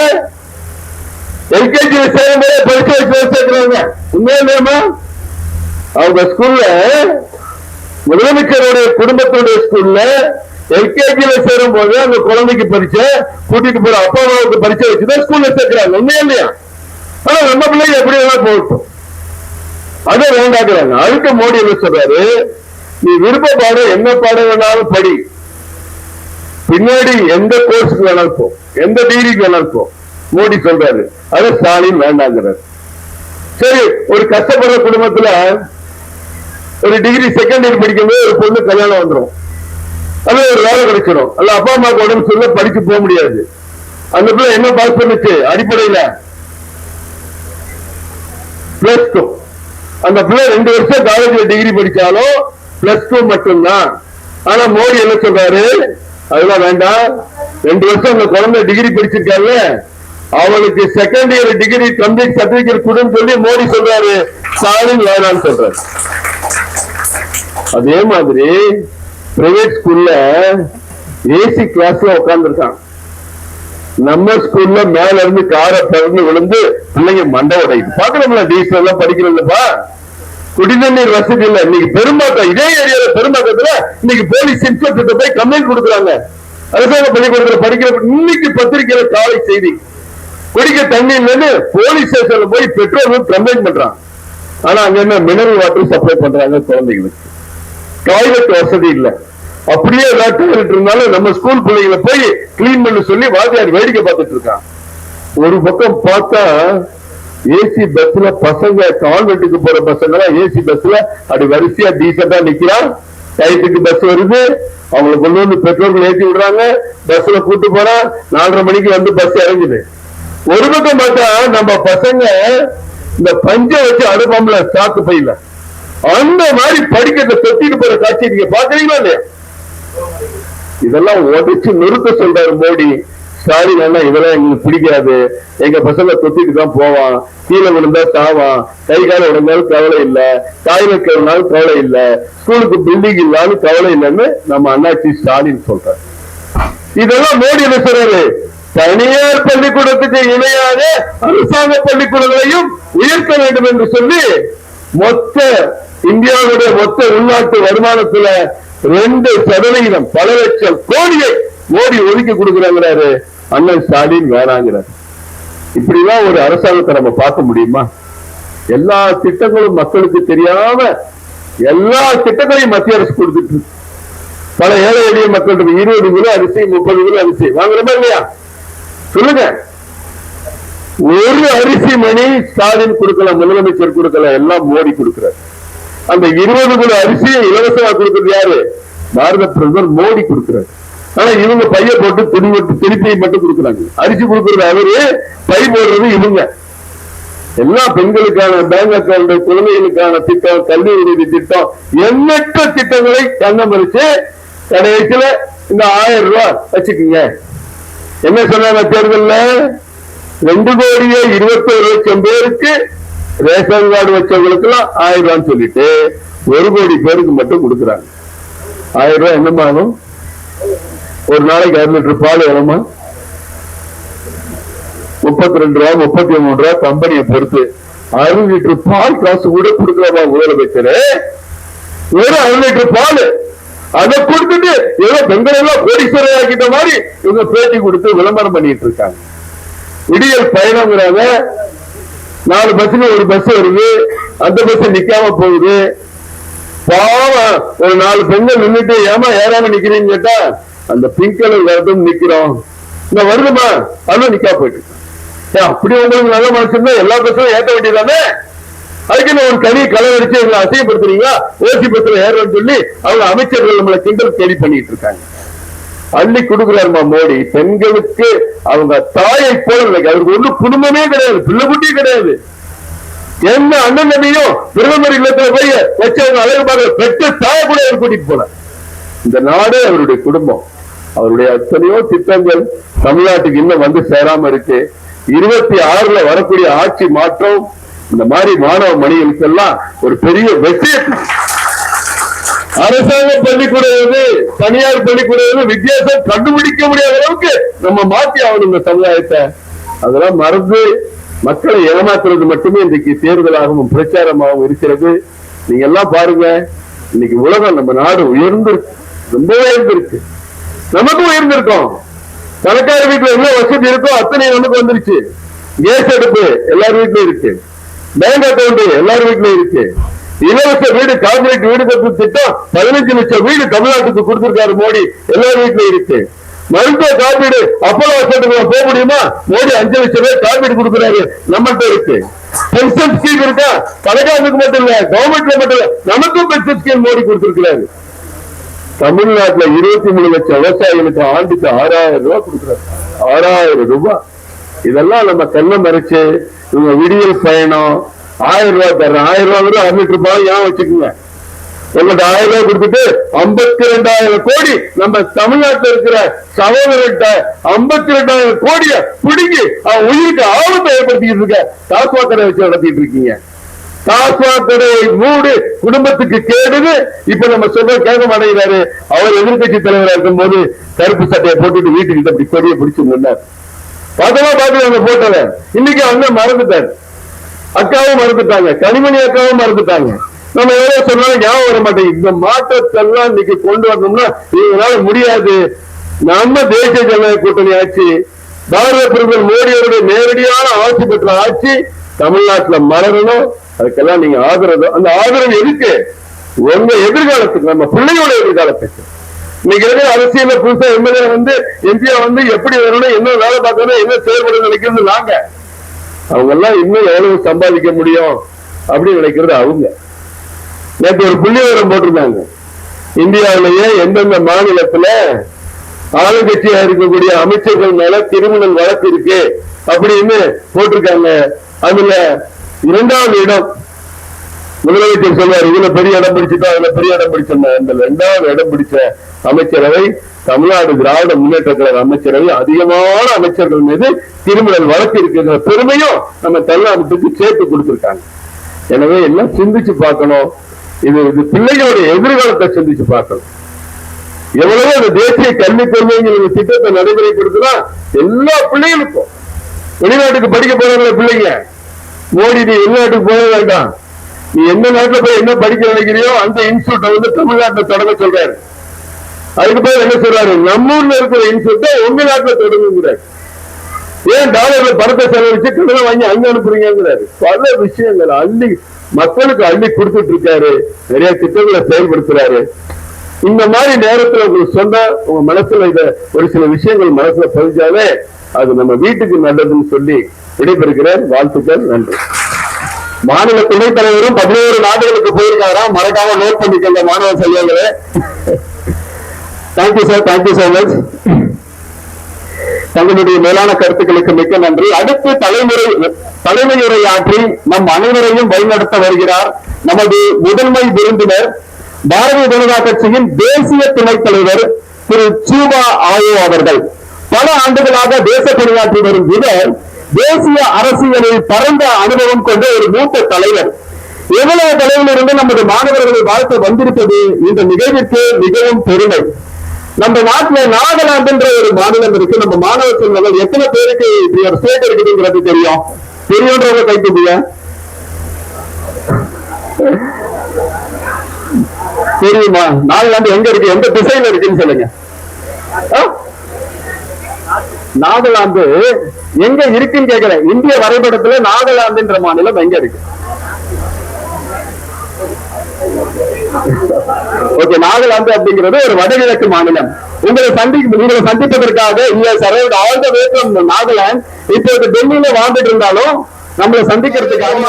எல்கேஜி சேரும்போதே படிச்சு வச்சு சேர்க்கிறாங்க. உண்மையிலேமா அவங்க ஸ்கூல்ல முதலமைச்சருடைய குடும்பத்துடைய ஸ்கூல்ல எல்கேஜியில சேரும் போது அந்த குழந்தைக்கு பரிச்சை கூட்டிட்டு போற அப்பா அம்மாவுக்கு பரிச்சை வச்சுதான் ஸ்கூல்ல சேர்க்கிறாங்க. உண்மையா இல்லையா? ஆனா நம்ம பிள்ளைங்க எப்படி வேணா போகட்டும், அதை வேண்டாக்குறாங்க. அதுக்கு மோடி என்ன சொல்றாரு, நீ விருப்ப பாடம் என்ன பாடம் வேணாலும் படி, பின்னாடி எந்த கோர்ஸுக்கு வேணாலும் போ, எந்த டிகிரிக்கு வேணாலும் போ. மோடி சொல்றாரு. அது ஸ்டாலின் வேண்டாங்கிறார். சரி, ஒரு கஷ்டப்படுற குடும்பத்துல ஒரு டிகிரி செகண்ட் இயர் படிக்கும்போது ஒரு பொண்ணு கல்யாணம் வந்துடும், அது ஒரு வேலை கிடைச்சிடும், அல்ல அப்பா அம்மாவுக்கு உடம்பு சொல்ல படிச்சு போக முடியாது. அந்த பிள்ளை என்ன பாஸ் பண்ணுச்சு அடிப்படையில? +2. அந்த பிள்ளை 2 வருஷம் காலேஜ்ல டிகிரி படிச்சாலும் +2 மட்டும்தான். ஆனா மோடி என்ன சொல்றாரு, அதெல்லாம் வேண்டாம், 2 வருஷம் அந்த குழந்தை டிகிரி படிச்சிருக்காங்க, அவளுக்கு second year degree complete certificate கொடுன்னு சொல்லி மோடி சொல்றாரு. ஸ்டாலின் வேணான்னு சொல்றாரு. அதே மாதிரி பிரைவேட் ஸ்கூல்ல ஏசி கிளாஸ்ல உட்கார்ந்து இருக்கான். நம்ம ஸ்கூல்ல மேல இருந்து காரை பிறந்து விழுந்து பிள்ளைங்க மண்டை உடையுது. பாக்கலாம்ல, டீசல் எல்லாம் படிக்கிறதுப்பா, குடிநீர் வசதி இல்ல. இன்னைக்கு பெரும்பாக்கம் இதே ஏரியால பெரும்பாக்கத்துல இன்னைக்கு போலீஸ் இன்ஸ்பெக்டர் போய் கம்ப்ளைண்ட் கொடுக்குறாங்க. அரசாங்க பள்ளிக்கூடத்துல படிக்கிற இன்னைக்கு பத்திரிகையில காலை செய்தி, குடிக்க தண்ணி இல்லைன்னு போலீஸ் ஸ்டேஷன்ல போய் பெட்ரோல் கம்ப்ளைண்ட் பண்றாங்க. ஆனா அங்க என்ன மினரல் வாட்டர் சப்ளை பண்றாங்க குழந்தைகளுக்கு, டாய்லெட் வசதி இல்ல. அப்படியே டாய்லெட் இருந்தாலும் நம்ம ஸ்கூல் பிள்ளைகளை போய் கிளீன் பண்ண சொல்லி வாத்தியார் வேடிக்கை பார்த்துட்டு இருக்கான். ஒரு பக்கம் பார்த்தா ஏசி பஸ்ல பசங்க, கான்வென்ட்டுக்கு போற பசங்க ஏசி பஸ்ல அப்படி வரிசையா டீசெண்டா நிக்கிறான். டயத்துக்கு பஸ் வருது, அவங்களை கொண்டு வந்து பெட்ரோல் ஏற்றி விடுறாங்க, பஸ்ல கூட்டு போறா, 4:30 மணிக்கு வந்து பஸ் இறங்குது. ஒரு பக்கம் பார்த்தா நம்ம பசங்க இந்த பஞ்ச வச்சு அடுப்பம்ல சாக்கு பையில அந்த மாதிரி படிக்கிறத தொட்டிட்டு போற காட்சி நீங்க பாக்குறீங்களா இல்லையா? இதெல்லாம் உடைச்சு நிறுத்த சொல்றாரு மோடி. ஸ்டாலின் என்ன, இதெல்லாம் எங்களுக்கு பிடிக்காது, எங்க பசங்க தொட்டிட்டு தான் போவான், கீழே விழுந்தா சாவான், கை கால உடஞ்சாலும் கவலை இல்ல, டாய்லெட் கவலைனாலும் கவலை இல்ல, ஸ்கூலுக்கு பில்டிங் இல்லாலும் கவலை இல்லைன்னு நம்ம அண்ணாச்சி ஸ்டாலின் சொல்றாரு. இதெல்லாம் மோடி என்ன சொல்றாரு, தனியார் பள்ளிக்கூடத்துக்கு இணையாக அரசாங்க பள்ளிக்கூடங்களையும் உயர்த்த வேண்டும் என்று சொல்லி மொத்த இந்தியாவுடைய மொத்த உள்நாட்டு வருமானத்துல 2% பல லட்சம் கோடியை மோடி ஒதுக்கி கொடுக்கிறாங்கிறாரு. அண்ணன் ஸ்டாலின் வேணாங்கிறார். இப்படிதான் ஒரு அரசாங்கத்தை நம்ம பார்க்க முடியுமா? எல்லா திட்டங்களும் மக்களுக்கு தெரியாம எல்லா திட்டங்களையும் மத்திய அரசு கொடுத்துட்டு பல ஏழை எளிய மக்களுக்கு 20 கிலோ அரிசி 30 கிலோ அரிசி வாங்குறோமா இல்லையா? சொல்லுங்க. ஒரு அரிசி மணி ஸ்டாலின் கொடுக்கல, முதலமைச்சர் கொடுக்கல, எல்லாம் மோடி கொடுக்கிறார். அந்த 20 கிலோ அரிசியை இலவசமா கொடுக்கிறது யாரு? பாரத பிரதமர் மோடி கொடுக்கிறார். ஆனா இவங்க பைய போட்டு திருப்பி மட்டும் கொடுக்குறாங்க. அரிசி கொடுக்கறது அவரு, பை போடுறது இவங்க. எல்லா பெண்களுக்கான பேங்க் அக்கௌண்ட், குழந்தைகளுக்கான திட்டம், கல்வி உதவி திட்டம், எண்ணற்ற திட்டங்களை கண்ணமரிச்சு கடைசியில இந்த 1000 ரூபாய் வச்சுக்கீங்க. என்ன சொன்னாங்க தேர்தல்ல? 2,21,00,000 பேருக்கு ரேஷன் கார்டு வச்சவங்களுக்கு எல்லாம் 1000 ரூபான்னு சொல்லிட்டு 1 கோடி பேருக்கு மட்டும் கொடுக்குறாங்க. 1000 ரூபாய் என்னமா ஆகும்? ஒரு நாளைக்கு 2 லிட்டர் பால் எவ்வளவுமா? 32 ரூபா 33 ரூபா கம்பெனியை பொறுத்து. 6 லிட்டர் பால் காசு கூட கொடுக்கலாமா முதலமைச்சர்? ஒரு 1 லிட்டர் பால் அதை கொடுத்துட்டு ஏதோ பெங்களூர்ல கோடீஸ்வரர் ஆக்கிட்ட மாதிரி இவங்க பேட்டி கொடுத்து விளம்பரம் பண்ணிட்டு இருக்காங்க. விடியல் பயணங்கிறாங்க. 4 பஸ்ஸுக்கு ஒரு பஸ் வருது, அந்த பஸ் நிக்காம போகுது. பாவம் ஒரு 4 பெண்கள் நின்றுட்டு ஏமா ஏறாம நிக்கிறீங்க கேட்டா, அந்த பிங்க் கலர் வரட்டும் நிக்கிறோம், இந்த வருதுமா அதுவும் நிக்கா போயிட்டு. அப்படி உங்களுக்கு நல்ல மனசு இருந்தா எல்லா பஸ்ஸும் ஏற்ற வேண்டியதானே? அதுக்கு ஒரு தனி கலர் அடிச்சு எங்களை அசையப்படுத்துறீங்களா? ஓசி பஸ்ல ஏறன்னு சொல்லி அவங்க அமைச்சர்கள் நம்மளை கிண்டல் கேலி பண்ணிட்டு இருக்காங்க. அள்ளி கொடுக்குறாருமா மோடி. பெண்களுக்கு அவங்க தாயை போல இல்லை, அவருக்கு ஒண்ணு குடும்பமே கிடையாது, பிள்ளை குட்டியே கிடையாது. என்ன அண்ணன் நபியும் பிரதமர் இல்லத்துல போய் வச்சவங்க அழகு பார்க்க பெற்ற தாயை கூட அவர் கூட்டிட்டு போனார். இந்த நாடு அவருடைய குடும்பம். அவருடைய எத்தனையோ திட்டங்கள் தமிழ்நாட்டுக்கு இன்னும் வந்து சேராம இருக்கு. 26ல வரக்கூடிய ஆட்சி மாற்றம் இந்த மாதிரி மாணவ மணிகளுக்கெல்லாம் ஒரு பெரிய வெற்றி. அரசாங்க பள்ளிக்கூடம், தனியார் பள்ளிக்கூடம் வித்தியாசம் கண்டுபிடிக்க முடியாத அளவுக்கு நம்ம மாற்றி ஆகணும் இந்த சமுதாயத்தை. அதெல்லாம் மறந்து மக்களை ஏமாத்துறது மட்டுமே இன்றைக்கு தேர்தலாகவும் பிரச்சாரமாகவும் இருக்கிறது. நீங்க எல்லாம் பாருங்க, இன்னைக்கு உலகம் நம்ம நாடு உயர்ந்திருக்கு, ரொம்ப உயர்ந்திருக்கு. நமக்கும் உயர்ந்திருக்கோம். பணக்கார வீட்டுல என்ன வசதி இருக்கோ அத்தனை நமக்கு வந்துருச்சு. கேஸ் அடுப்பு எல்லார் வீட்லயும் இருக்கு, பேங்க் அக்கௌண்ட் எல்லார் வீட்லயும் இருக்கு, இலவச வீடு கார்பரேட் வீடு கட்டு திட்டம் 15 லட்சம் வீடு தமிழ்நாட்டுக்கு கொடுத்திருக்காரு மோடி, எல்லார் வீட்லயும் இருக்கு. மருத்துவ காப்பீடு அப்போலோ ஹாஸ்பிட்டலுக்கு போக முடியுமா? மோடி 5 லட்சம் பேர் காப்பீடு கொடுக்கிறாரு, நம்மகிட்ட இருக்கு. பென்ஷன் ஸ்கீம் இருக்கா? பணக்காரனுக்கு மட்டும் இல்ல, கவர்மெண்ட்ல மட்டும் இல்ல, நமக்கும் பென்ஷன் ஸ்கீம் மோடி கொடுத்திருக்கிறாரு. தமிழ்நாட்டுல 23 லட்சம் விவசாயிகளுக்கு ஆண்டுக்கு 6000 ரூபாய் கொடுக்கிறாரு. 6000 ரூபாய். இதெல்லாம் நம்ம கண்ணை மறைச்சு இவங்க விடியல் பயணம் 1000 ரூபாய் தர்றேன், 1000 ரூபாய் 6 லிட்டர் பால் ஏன் வச்சுக்கோங்க. உங்களுக்கு 1000 ரூபாய் கொடுத்துட்டு 52,000 கோடி நம்ம தமிழ்நாட்டில் இருக்கிற சகோதரர்கிட்ட 52,000 கோடிய பிடிங்கி அவன் உயிருக்கு ஆபத்தை ஏற்படுத்திட்டு இருக்க டாஸ்மாக் கடை வச்சு நடத்திட்டு இருக்கீங்க. டாஸ்மாக் கடையை மூடு, குடும்பத்துக்கு கேடுது. இப்ப நம்ம சொல்ல கேட்க மாட்டேங்கிறாரு. அவர் எதிர்கட்சி தலைவராக இருக்கும் போது கருப்பு சட்டையை போட்டுட்டு வீட்டுக்கிட்ட அப்படி கொடியை பிடிச்சு நின்றார். பாத்து போட்டத இன்னைக்கு அவங்க மறந்துட்டாரு. அக்காவும் மறந்துட்டாங்க, கனிமணி அக்காவும் மறந்துட்டாங்க. நம்ம எவ்வளவு சொன்னாலும் ஞாபகம் வர மாட்டேங்குது. இந்த மாற்றத்தெல்லாம் இன்னைக்கு கொண்டு வரணும்னா இதனால முடியாது. நம்ம தேசிய ஜனநாயக கூட்டணி ஆட்சி, பாரத பிரதமர் மோடியோட நேரடியான ஆட்சி பெற்ற ஆட்சி தமிழ்நாட்டில் மலரணும். அதுக்கெல்லாம் நீங்க ஆதரவு, அந்த ஆதரவு எதுக்கு? உங்க எதிர்காலத்துக்கு, நம்ம பிள்ளையோட எதிர்காலத்துக்கு. இன்னைக்கு அரசியல புதுசா எம்எல்ஏ எம்பியா எப்படி வரணும், என்ன வேலை பார்க்கணும், என்ன செயல்பட நினைக்கிறது நாங்க. அவங்க எல்லாம் இன்னும் எவ்வளவு சம்பாதிக்க முடியும் அப்படின்னு நினைக்கிறது அவங்க. நேற்று ஒரு புள்ளி விவரம் போட்டிருந்தாங்க. இந்தியாவிலேயே எந்தெந்த மாநிலத்துல ஆளுங்கட்சியா இருக்கக்கூடிய அமைச்சர்கள் மேல கிரிமினல் வழக்கு இருக்கு அப்படின்னு போட்டிருக்காங்க. அதுல 2வது இடம் முதலமைச்சர் சொல்வார், இதுல பெரிய இடம் பிடிச்சிட்டோம், அதுல பெரிய இடம் பிடிச்சோம். இந்த 2வது இடம் பிடிச்ச அமைச்சரவை தமிழ்நாடு திராவிட முன்னேற்ற கழக அமைச்சரவை. அதிகமான அமைச்சர்கள் மீது கிரிமினல் வழக்கு இருக்கிற பெருமையும் நம்ம தமிழ்நாட்டுக்கு சேர்த்து கொடுத்திருக்காங்க. எனவே எல்லாம் சிந்திச்சு பார்க்கணும். இது பிள்ளைகளுடைய எதிர்காலத்தை சிந்திச்சு பார்க்கணும். எவ்வளவோ இந்த தேசிய கல்விக் கொள்கைங்கிற திட்டத்தை நடைமுறைப்படுத்தினா எல்லா பிள்ளைகளுக்கும், வெளிநாட்டுக்கு படிக்க போறாங்க பிள்ளைங்க, மோடி நீ வெளிநாட்டுக்கு போக வேண்டாம், நீ எந்த நாட்டுல போய் என்ன படிக்க நினைக்கிறியோ அந்த இன்ஸ்டியூட் தமிழ்நாட்டில் தொடங்க சொல்றாரு. அதுக்கு பேர் என்ன சொல்றாரு, நம்ம ஊர்ல இருக்கிற இன்ஸ்டியூட்டை உங்க நாட்டுல தொடங்குங்கிறாரு. ஏன் டாலர்ல பணத்தை செலவழிச்சு கடனை வாங்கி அங்க அனுப்புறீங்கிறாரு. பல விஷயங்கள் அள்ளி மக்களுக்கு அள்ளி கொடுத்துட்டு இருக்காரு. நிறைய திட்டங்களை செயல்படுத்துறாரு. இந்த மாதிரி நேரத்துல உங்களுக்கு சொன்ன உங்க மனசுல இத ஒரு சில விஷயங்கள் மனசுல பதிஞ்சாலே அது நம்ம வீட்டுக்கு நல்லதுன்னு சொல்லி விடைபெறுகிறார். வாழ்த்துக்கள், நன்றி. மாநில துணைத் தலைவரும் 11 நாடுகளுக்கு போயிருக்காராம், மறக்காம நோட் பண்ணிக்கங்க மாணவ செல்வங்களே. Thank you sir, thank you so much. தங்களுடைய மேலான கருத்துக்களுக்கு மிக்க நன்றி. அடுத்து தலைமையுரையாற்றி நம் அனைவரையும் வழிநடத்த வருகிறார் நமது முதன்மை விருந்தினர், பாரதிய ஜனதா கட்சியின் தேசிய துணைத் தலைவர் திரு சூபா ஆயோ அவர்கள். பல ஆண்டுகளாக தேச பணியாற்றி வரும் இவர் தேசிய அரசியலில் பரந்த அனுபவம் கொண்ட ஒரு மூத்த தலைவர். எவ்வளவு தலைவில் இருந்து நமது மாணவர்களை வாழ்த்து வந்திருப்பது இந்த நிகழ்விற்கு மிகவும் பெருமை. நம்ம நாட்டுல நாகாலாந்து என்ற ஒரு மாநிலம் இருக்கு. நம்ம மாணவ செல்வங்கள் எத்தனை பேருக்கு இப்படி ஒரு ஸ்டேட் இருக்குதுங்கிறது தெரியும்? தெரியுன்றவங்க கைப்பற்றிய தெரியுமா? நாகாலாந்து எங்க இருக்கு, எந்த திசையில இருக்குன்னு சொல்லுங்க. நாகாலாந்து எங்க இருக்குன்னு கேட்கல, இந்திய வரைபடத்துல நாகாலாந்து என்ற மாநிலம் எங்க இருக்கு? ஓகே, நாகாலாந்து அப்படிங்கிறது ஒரு வடகிழக்கு மாநிலம். உங்களை சந்திப்பதற்காக நாகாலாந்து இப்போது டெல்லியில வாழ்ந்துட்டு இருந்தாலும் நம்மளை சந்திக்கிறதுக்காக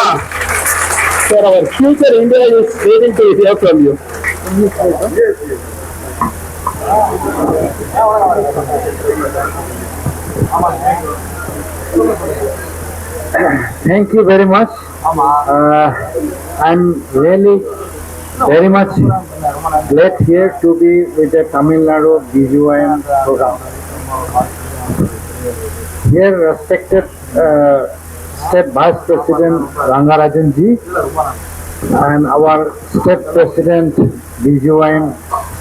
future India is waiting to hear from you. Thank you very much. I'm really very much glad here to be with the Tamil Nadu BGYM program. Here, respected State Vice President Rangarajan ji and our State President BGYM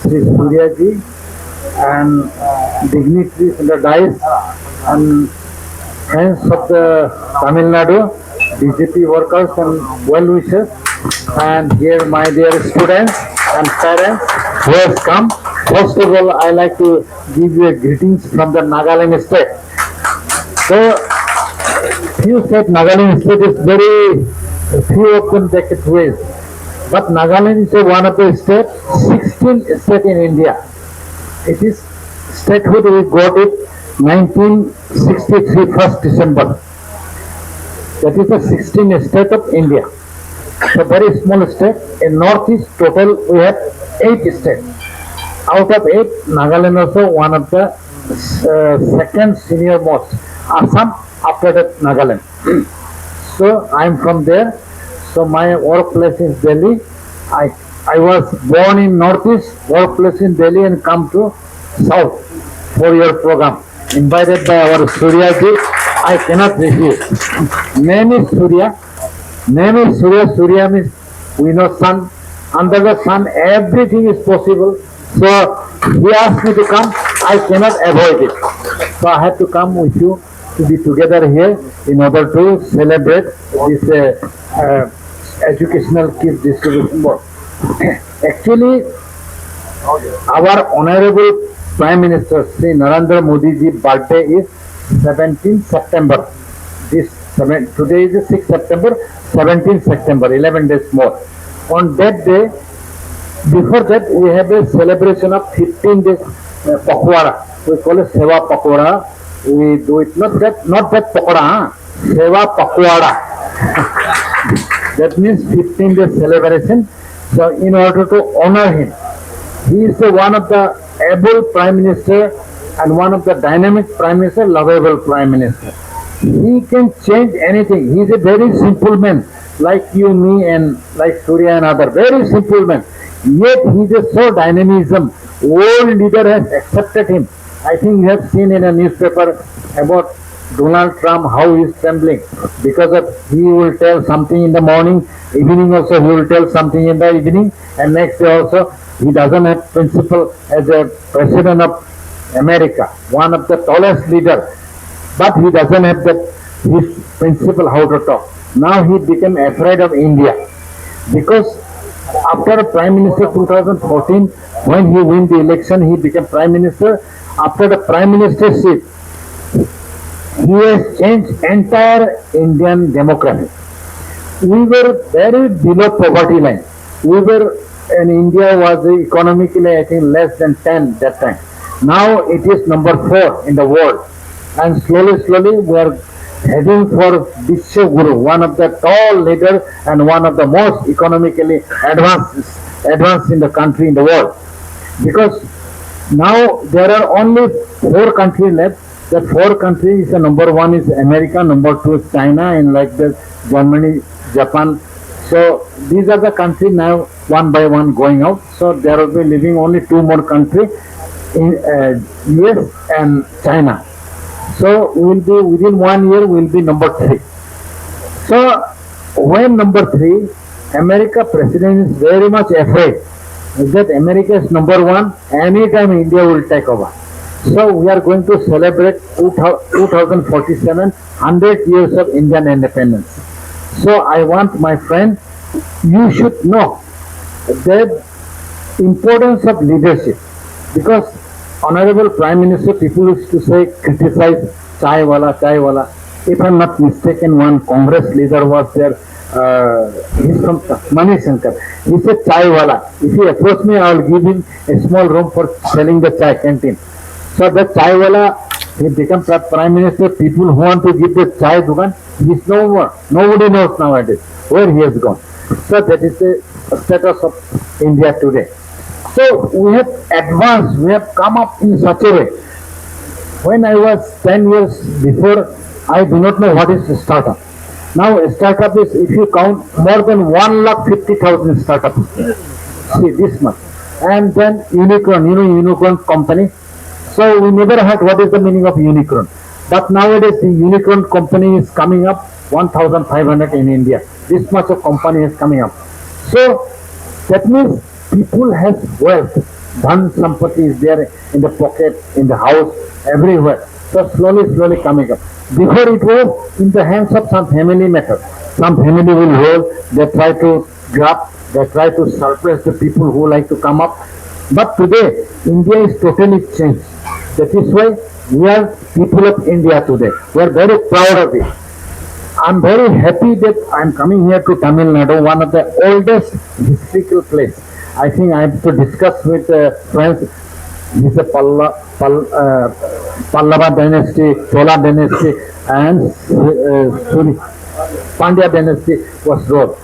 Sri Surya ji and dignitaries in the dais and friends of the Tamil Nadu, BJP workers and well-wishers, and here my dear students and parents who have come. First of all, I like to give you a greetings from the Nagaland state. So, few said Nagaland state is few of them take it ways. But Nagaland is one of the state, 16th state in India. It is statehood we got it 1963 1st December. That is the 16th state of India. It's a very small state. In Northeast total we have 8 states. Out of 8, Nagaland also one of the second senior most. Assam after that Nagaland. So I am from there. So my workplace is Delhi. I was born in Northeast, workplace in Delhi and come to South for your program. Invited by our Surya ji, I cannot refuse. Name is Surya. Surya means we know sun. Under the sun, everything is possible. So he asked me to come. I cannot avoid it. So I had to come with you to be together here in order to celebrate this educational kit distribution board. Actually, our honorable Prime Minister Sri Narendra Modi ji birthday is 17th September. Today is the 6th September, 17th September, 11 days more. On that day, before that we have a celebration of 15 days Pakwara. We call it Seva Pakwara. We do it not that Pakwara, Seva Pakwara. That means 15 days celebration. So in order to honor him, he is one of the able Prime Minister and one of the dynamic Prime Minister, lovable Prime Minister. He can change anything. He is a very simple man, like you, me, and like Surya and other. Very simple man. Yet he is so dynamism. Old leader has accepted him. I think you have seen in a newspaper about Donald Trump how he is trembling because of he will tell something in the morning, evening also he will tell something in the evening, and next day also he doesn't have principle as a president of America, one of the tallest leader, but he doesn't have that his principle how to talk. Now he became afraid of India because after Prime Minister 2014, when he win the election, he became Prime Minister. After the Prime Ministership, he has changed entire Indian demography. We were very below poverty line. We were, and India was economically, I think, less than 10 that time. Now it is number 4 in the world. And slowly we are heading for Vishwaguru, one of the tall leaders and one of the most economically advanced in the country in the world. Because now there are only 4 countries left. The 4 countries, number 1 is America, number 2 is China, and like that Germany, Japan. So these are the countries now one by one going out. So there will be living only 2 more countries in US and China. So we will be within 1 year we will be number 3. So when number 3, America president is very much afraid that America is number 1, anytime India will take over. So we are going to celebrate 2047, 100 years of Indian independence. So I want my friend, you should know the importance of leadership, because Honorable Prime Minister, people used to say, criticize chai wala. If I'm not mistaken, one Congress leader was there, he's from Mani Shankar. He said chai wala. If he approach me, I will give him a small room for selling the chai canteen. So the chai wala, he becomes Prime Minister. People who want to give the chai dukan, he's no more. Nobody knows nowadays where he has gone. So that is the status of India today. So we have advanced, we have come up in such a way. When I was 10 years before, I do not know what is a startup. Now a startup is, if you count, more than 1,50,000 startups. See this much. And then Unicorn, Unicorn company. So we never heard what is the meaning of unicorn. But nowadays the unicorn company is coming up, 1,500 in India. This much of company is coming up. So that means people has wealth. Dhan Sampati is there in the pocket, in the house, everywhere. So slowly coming up. Before it was in the hands of some family matter. Some family will rule, they try to grab, they try to suppress the people who like to come up. But today, India is totally changed. That is why we are people of India today. We are very proud of it. I'm very happy that I'm coming here to Tamil Nadu, one of the oldest historical place. I think I have to discuss with friends. It's a Pallava dynasty, Chola dynasty, and Pandya dynasty was ruled.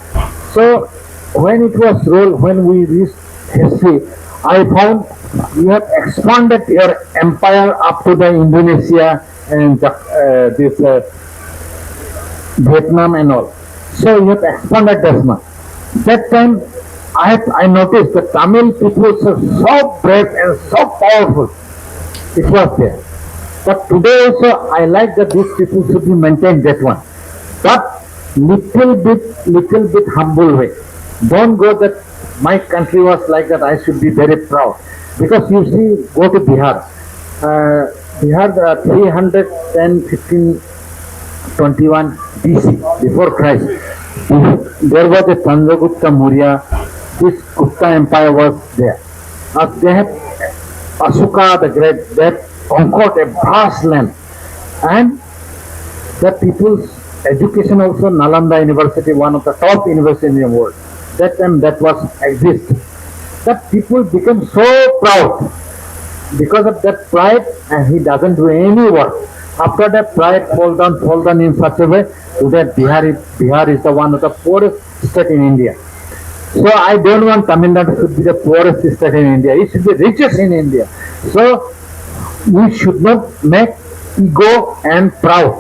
So when it was ruled, when we reached history, I found you have expanded your empire up to the Indonesia and this Vietnam and all. So you have expanded that much. That time I noticed the Tamil people were so brave and so powerful. It was there. But today also I like that these people should be maintained that one. But little bit humble way. Don't go that my country was like that, I should be very proud. Because you see, go to Bihar. Bihar 310, 15, 21 BC, before Christ. There was a Chandragupta Maurya. This Gupta Empire was there. They have Asuka the Great, they have conquered a vast land. And the people's education also, Nalanda University, one of the top universities in the world. That time that was exist. That people became so proud because of that pride, and he doesn't do any work. After that pride fall down in such a way, today Bihar is the one of the poorest state in India. So I don't want Tamil Nadu should be the poorest state in India. It should be richest in India. So we should not make ego and proud.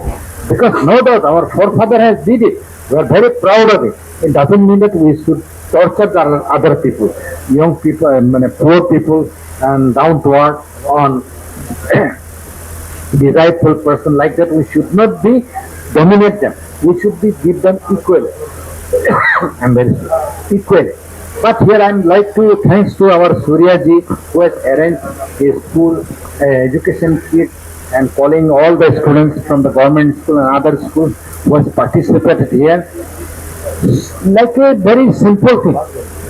Because no doubt our forefather has did it. We are very proud of it. It doesn't mean that we should torture the other people, young people, poor people, and down to earth on the rightful person like that. We should not be dominate them. We should be give them equally. I'm very sorry. Equally. But here I'm like to thanks to our Surya ji who has arranged a school education kit and calling all the students from the government school and other schools who has participated here. Like a very simple thing,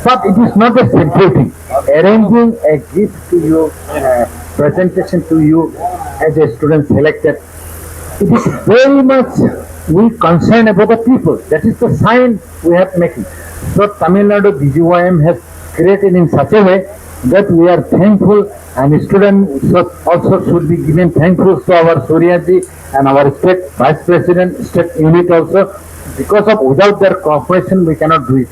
but it is not a simple thing. Arranging a gift to you, presentation to you as a student selected, it is very much we concern about the people. That is the sign we have making. So Tamil Nadu BGYM has created in such a way that we are thankful, and students also should be given thankful to our Surya ji and our state vice president, state unit also. Because of without their cooperation we cannot do it.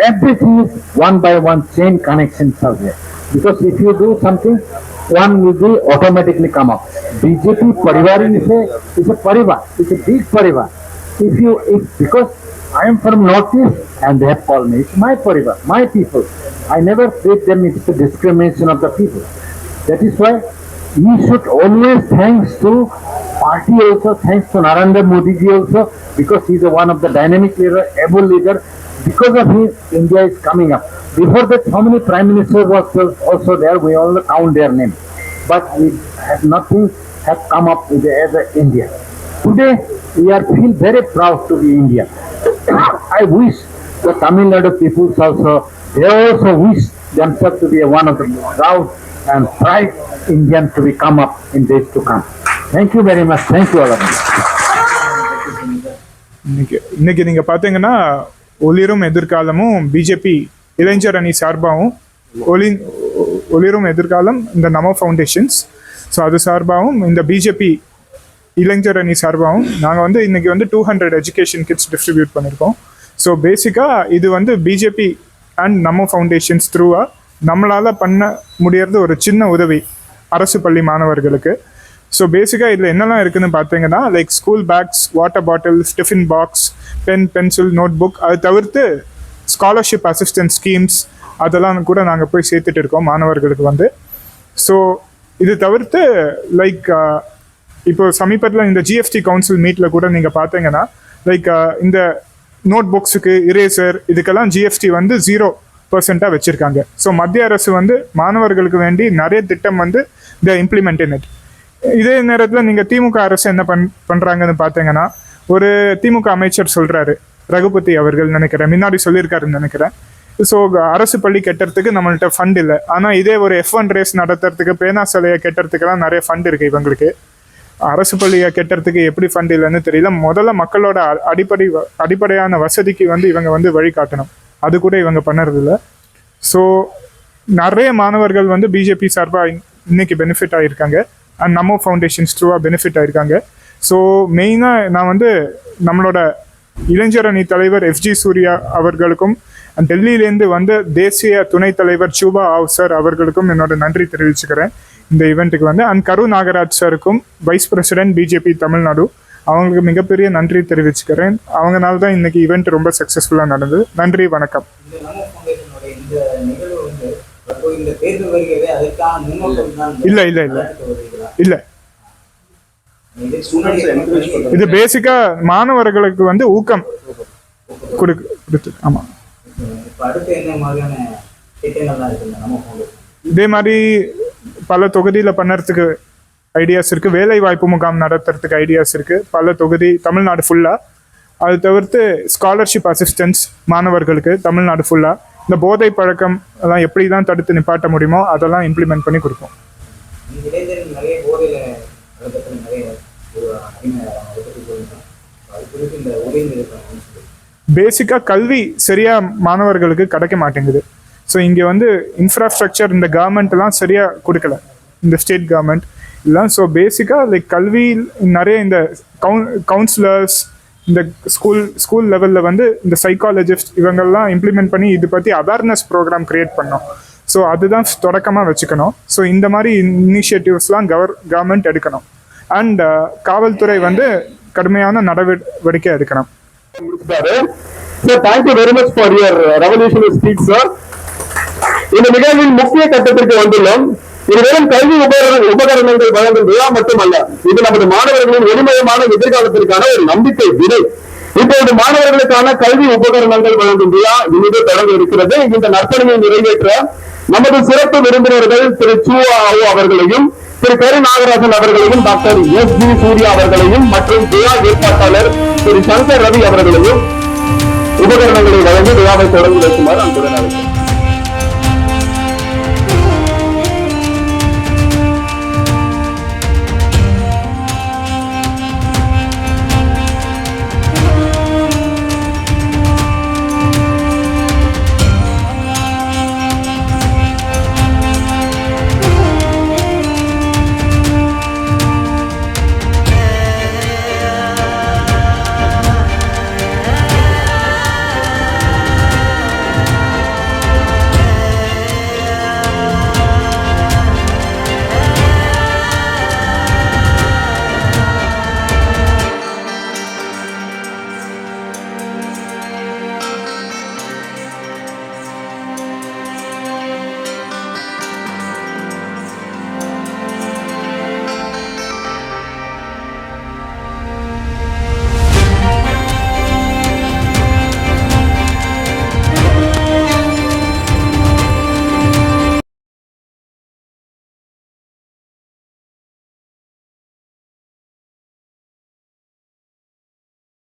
Everything is one by one chain connections are there. Because if you do something, one will be automatically come up. BJP Parivar is a Parivar, it's a big Parivar. Because I am from Northeast and they have called me, it's my Parivar, my people. I never treat them, it's a discrimination of the people. That is why we should always thanks to party also, thanks to Narendra Modi ji also, because he is one of the dynamic leader, able leader. Because of him, India is coming up. Before that, how many prime ministers was also there? We all count their name, but we have nothing have come up with as a India. Today, we are feel very proud to be India. I wish the Tamil Nadu people also, they also wish themselves to be one of the proud and pride Indian to be come up in days to come. Thank you very much. Thank you all of you. இன்னைக்கு நீங்க பாத்தீங்கன்னா ஒளிரும் எதிர்காலமும் BJP இளைஞர் அணி சார்பாகவும் ஒளிரும் எதிர்காலம் இந்த நமோ ஃபவுண்டேஷன்ஸ், ஸோ அது சார்பாகவும் இந்த பிஜேபி இளைஞர் அணி சார்பாகவும் நாங்கள் இன்னைக்கு 200 எஜுகேஷன் கிட்ஸ் டிஸ்ட்ரிபியூட் பண்ணியிருக்கோம். ஸோ பேசிக்காக இது பிஜேபி அண்ட் நமோ ஃபவுண்டேஷன்ஸ் த்ரூவாக நம்மளால் பண்ண முடியறது ஒரு சின்ன உதவி அரசு பள்ளி மாணவர்களுக்கு. ஸோ பேசிக்காக இதில் என்னெல்லாம் இருக்குதுன்னு பார்த்தீங்கன்னா, like school bags, water bottles, tiffin box, pencil, notebook, அது தவிர்த்து ஸ்காலர்ஷிப் அசிஸ்டன்ஸ் ஸ்கீம்ஸ் அதெல்லாம் கூட நாங்கள் போய் சேர்த்துட்டு இருக்கோம் மாணவர்களுக்கு ஸோ இது தவிர்த்து லைக் இப்போ சமீபத்தில் இந்த ஜிஎஸ்டி கவுன்சில் மீட்டில் கூட நீங்கள் பார்த்தீங்கன்னா லைக் இந்த நோட் புக்ஸுக்கு இரேசர் இதுக்கெல்லாம் ஜிஎஸ்டி 0% வச்சுருக்காங்க. ஸோ மத்திய அரசு மாணவர்களுக்கு வேண்டி நிறைய திட்டம் they implement in it. இதே நேரத்துல நீங்க திமுக அரசு என்ன பண்றாங்கன்னு பாத்தீங்கன்னா, ஒரு திமுக அமைச்சர் சொல்றாரு, ரகுபதி அவர்கள் நினைக்கிறேன், முன்னாடி சொல்லியிருக்காருன்னு நினைக்கிறேன். ஸோ அரசு பள்ளி கட்டுறதுக்கு நம்மள்ட்ட ஃபண்ட் இல்லை. ஆனா இதே ஒரு F1 ரேஸ் நடத்துறதுக்கு, பேனா சிலையை கட்டுறதுக்கெல்லாம் நிறைய ஃபண்ட் இருக்கு இவங்களுக்கு. அரசு பள்ளியை கட்டுறதுக்கு எப்படி ஃபண்ட் இல்லைன்னு தெரியல. முதல்ல மக்களோட அடிப்படையான வசதிக்கு இவங்க வழிகாட்டணும். அது கூட இவங்க பண்ணறது இல்லை. ஸோ நிறைய மாணவர்கள் பிஜேபி சார்பாக இன்னைக்கு பெனிஃபிட் ஆகியிருக்காங்க. அண்ட் நமோ ஃபவுண்டேஷன்ஸ் த்ரூவாக பெனிஃபிட் ஆகியிருக்காங்க. ஸோ மெயினாக நான் நம்மளோட இளைஞரணி தலைவர் FG சூர்யா அவர்களுக்கும், டெல்லியிலேருந்து தேசிய துணைத் தலைவர் சூபா ஆவ் சார் அவர்களுக்கும் என்னோட நன்றி தெரிவிச்சுக்கிறேன் இந்த ஈவெண்ட்டுக்கு. அண்ட் கரு நாகராஜ் சாருக்கும், வைஸ் பிரசிடென்ட் பிஜேபி தமிழ்நாடு, அவங்களுக்கு மிகப்பெரிய நன்றி தெரிவிச்சுக்கிறேன். அவங்கனால தான் இன்னைக்கு ஈவெண்ட் ரொம்ப சக்ஸஸ்ஃபுல்லாக நடந்தது. நன்றி, வணக்கம். இல்ல இல்ல இல்ல இல்ல இது பேசிக்கா மாணவர்களுக்கு ஊக்கம் கொடுத்து. ஆமா, இதே மாதிரி பல தொகுதியில பண்ணறதுக்கு ஐடியாஸ் இருக்கு. வேலை வாய்ப்பு முகாம் நடத்துறதுக்கு ஐடியாஸ் இருக்கு பல தொகுதி, தமிழ்நாடு ஃபுல்லா. அது தவிர்த்து ஸ்காலர்ஷிப் அசிஸ்டன்ஸ் மாணவர்களுக்கு தமிழ்நாடு ஃபுல்லா. இந்த போதை பழக்கம் எல்லாம் எப்படி தான் தடுத்து நிப்பாட்ட முடியுமோ அதெல்லாம் இம்ப்ளிமெண்ட் பண்ணி கொடுப்போம். பேசிக்கா கல்வி சரியா மாணவர்களுக்கு கிடைக்க மாட்டேங்குது. ஸோ இங்கே இன்ஃப்ராஸ்ட்ரக்சர் இந்த கவர்மெண்ட் எல்லாம் சரியா கொடுக்கல, இந்த ஸ்டேட் கவர்மெண்ட் எல்லாம். ஸோ பேசிக்கா லைக் கல்வி நிறைய இந்த கவுன்சிலர்ஸ், இந்த ஸ்கூல் லெவலில் இந்த சைக்காலஜிஸ்ட் இவங்கெல்லாம் இம்ப்ளிமெண்ட் பண்ணி இது பற்றி அவேர்னஸ் ப்ரோக்ராம் கிரியேட் பண்ணோம். ஸோ அதுதான் தொடக்கமாக வச்சுக்கணும். ஸோ இந்த மாதிரி இனிஷியேட்டிவ்ஸ்லாம் கவர்மெண்ட் எடுக்கணும். அண்ட் காவல்துறை கடுமையான நடவடிக்கை எடுக்கணும். Thank you very much for your revolutionary speech sir. இந்த நிகழ்வின் முக்கிய கட்டத்திற்கு வந்துள்ளோம். இது வெறும் கல்வி உபகரணங்கள் வழங்கும் விழா மட்டுமல்ல, இது நமது மாணவர்களின் ஒளிமயமான எதிர்காலத்திற்கான ஒரு நம்பிக்கை விதை. இப்போது மாணவர்களுக்கான கல்வி உபகரணங்கள் வழங்கும் விழா இனிதே தொடங்க இருக்கிறது. இந்த நற்பணியை நிறைவேற்ற நமது சிறப்பு விருந்தினர்கள் திரு சூவா அவர்களையும், திரு கரு நாகராஜன் அவர்களையும், டாக்டர் FG சூர்யா அவர்களையும் மற்றும் விழா ஏற்பாட்டாளர் திரு சங்கர் ரவி அவர்களையும் உபகரணங்களை வழங்கி விழாவை தொடங்கி வைக்குமாறு அன்புடன் அழைக்கிறேன்.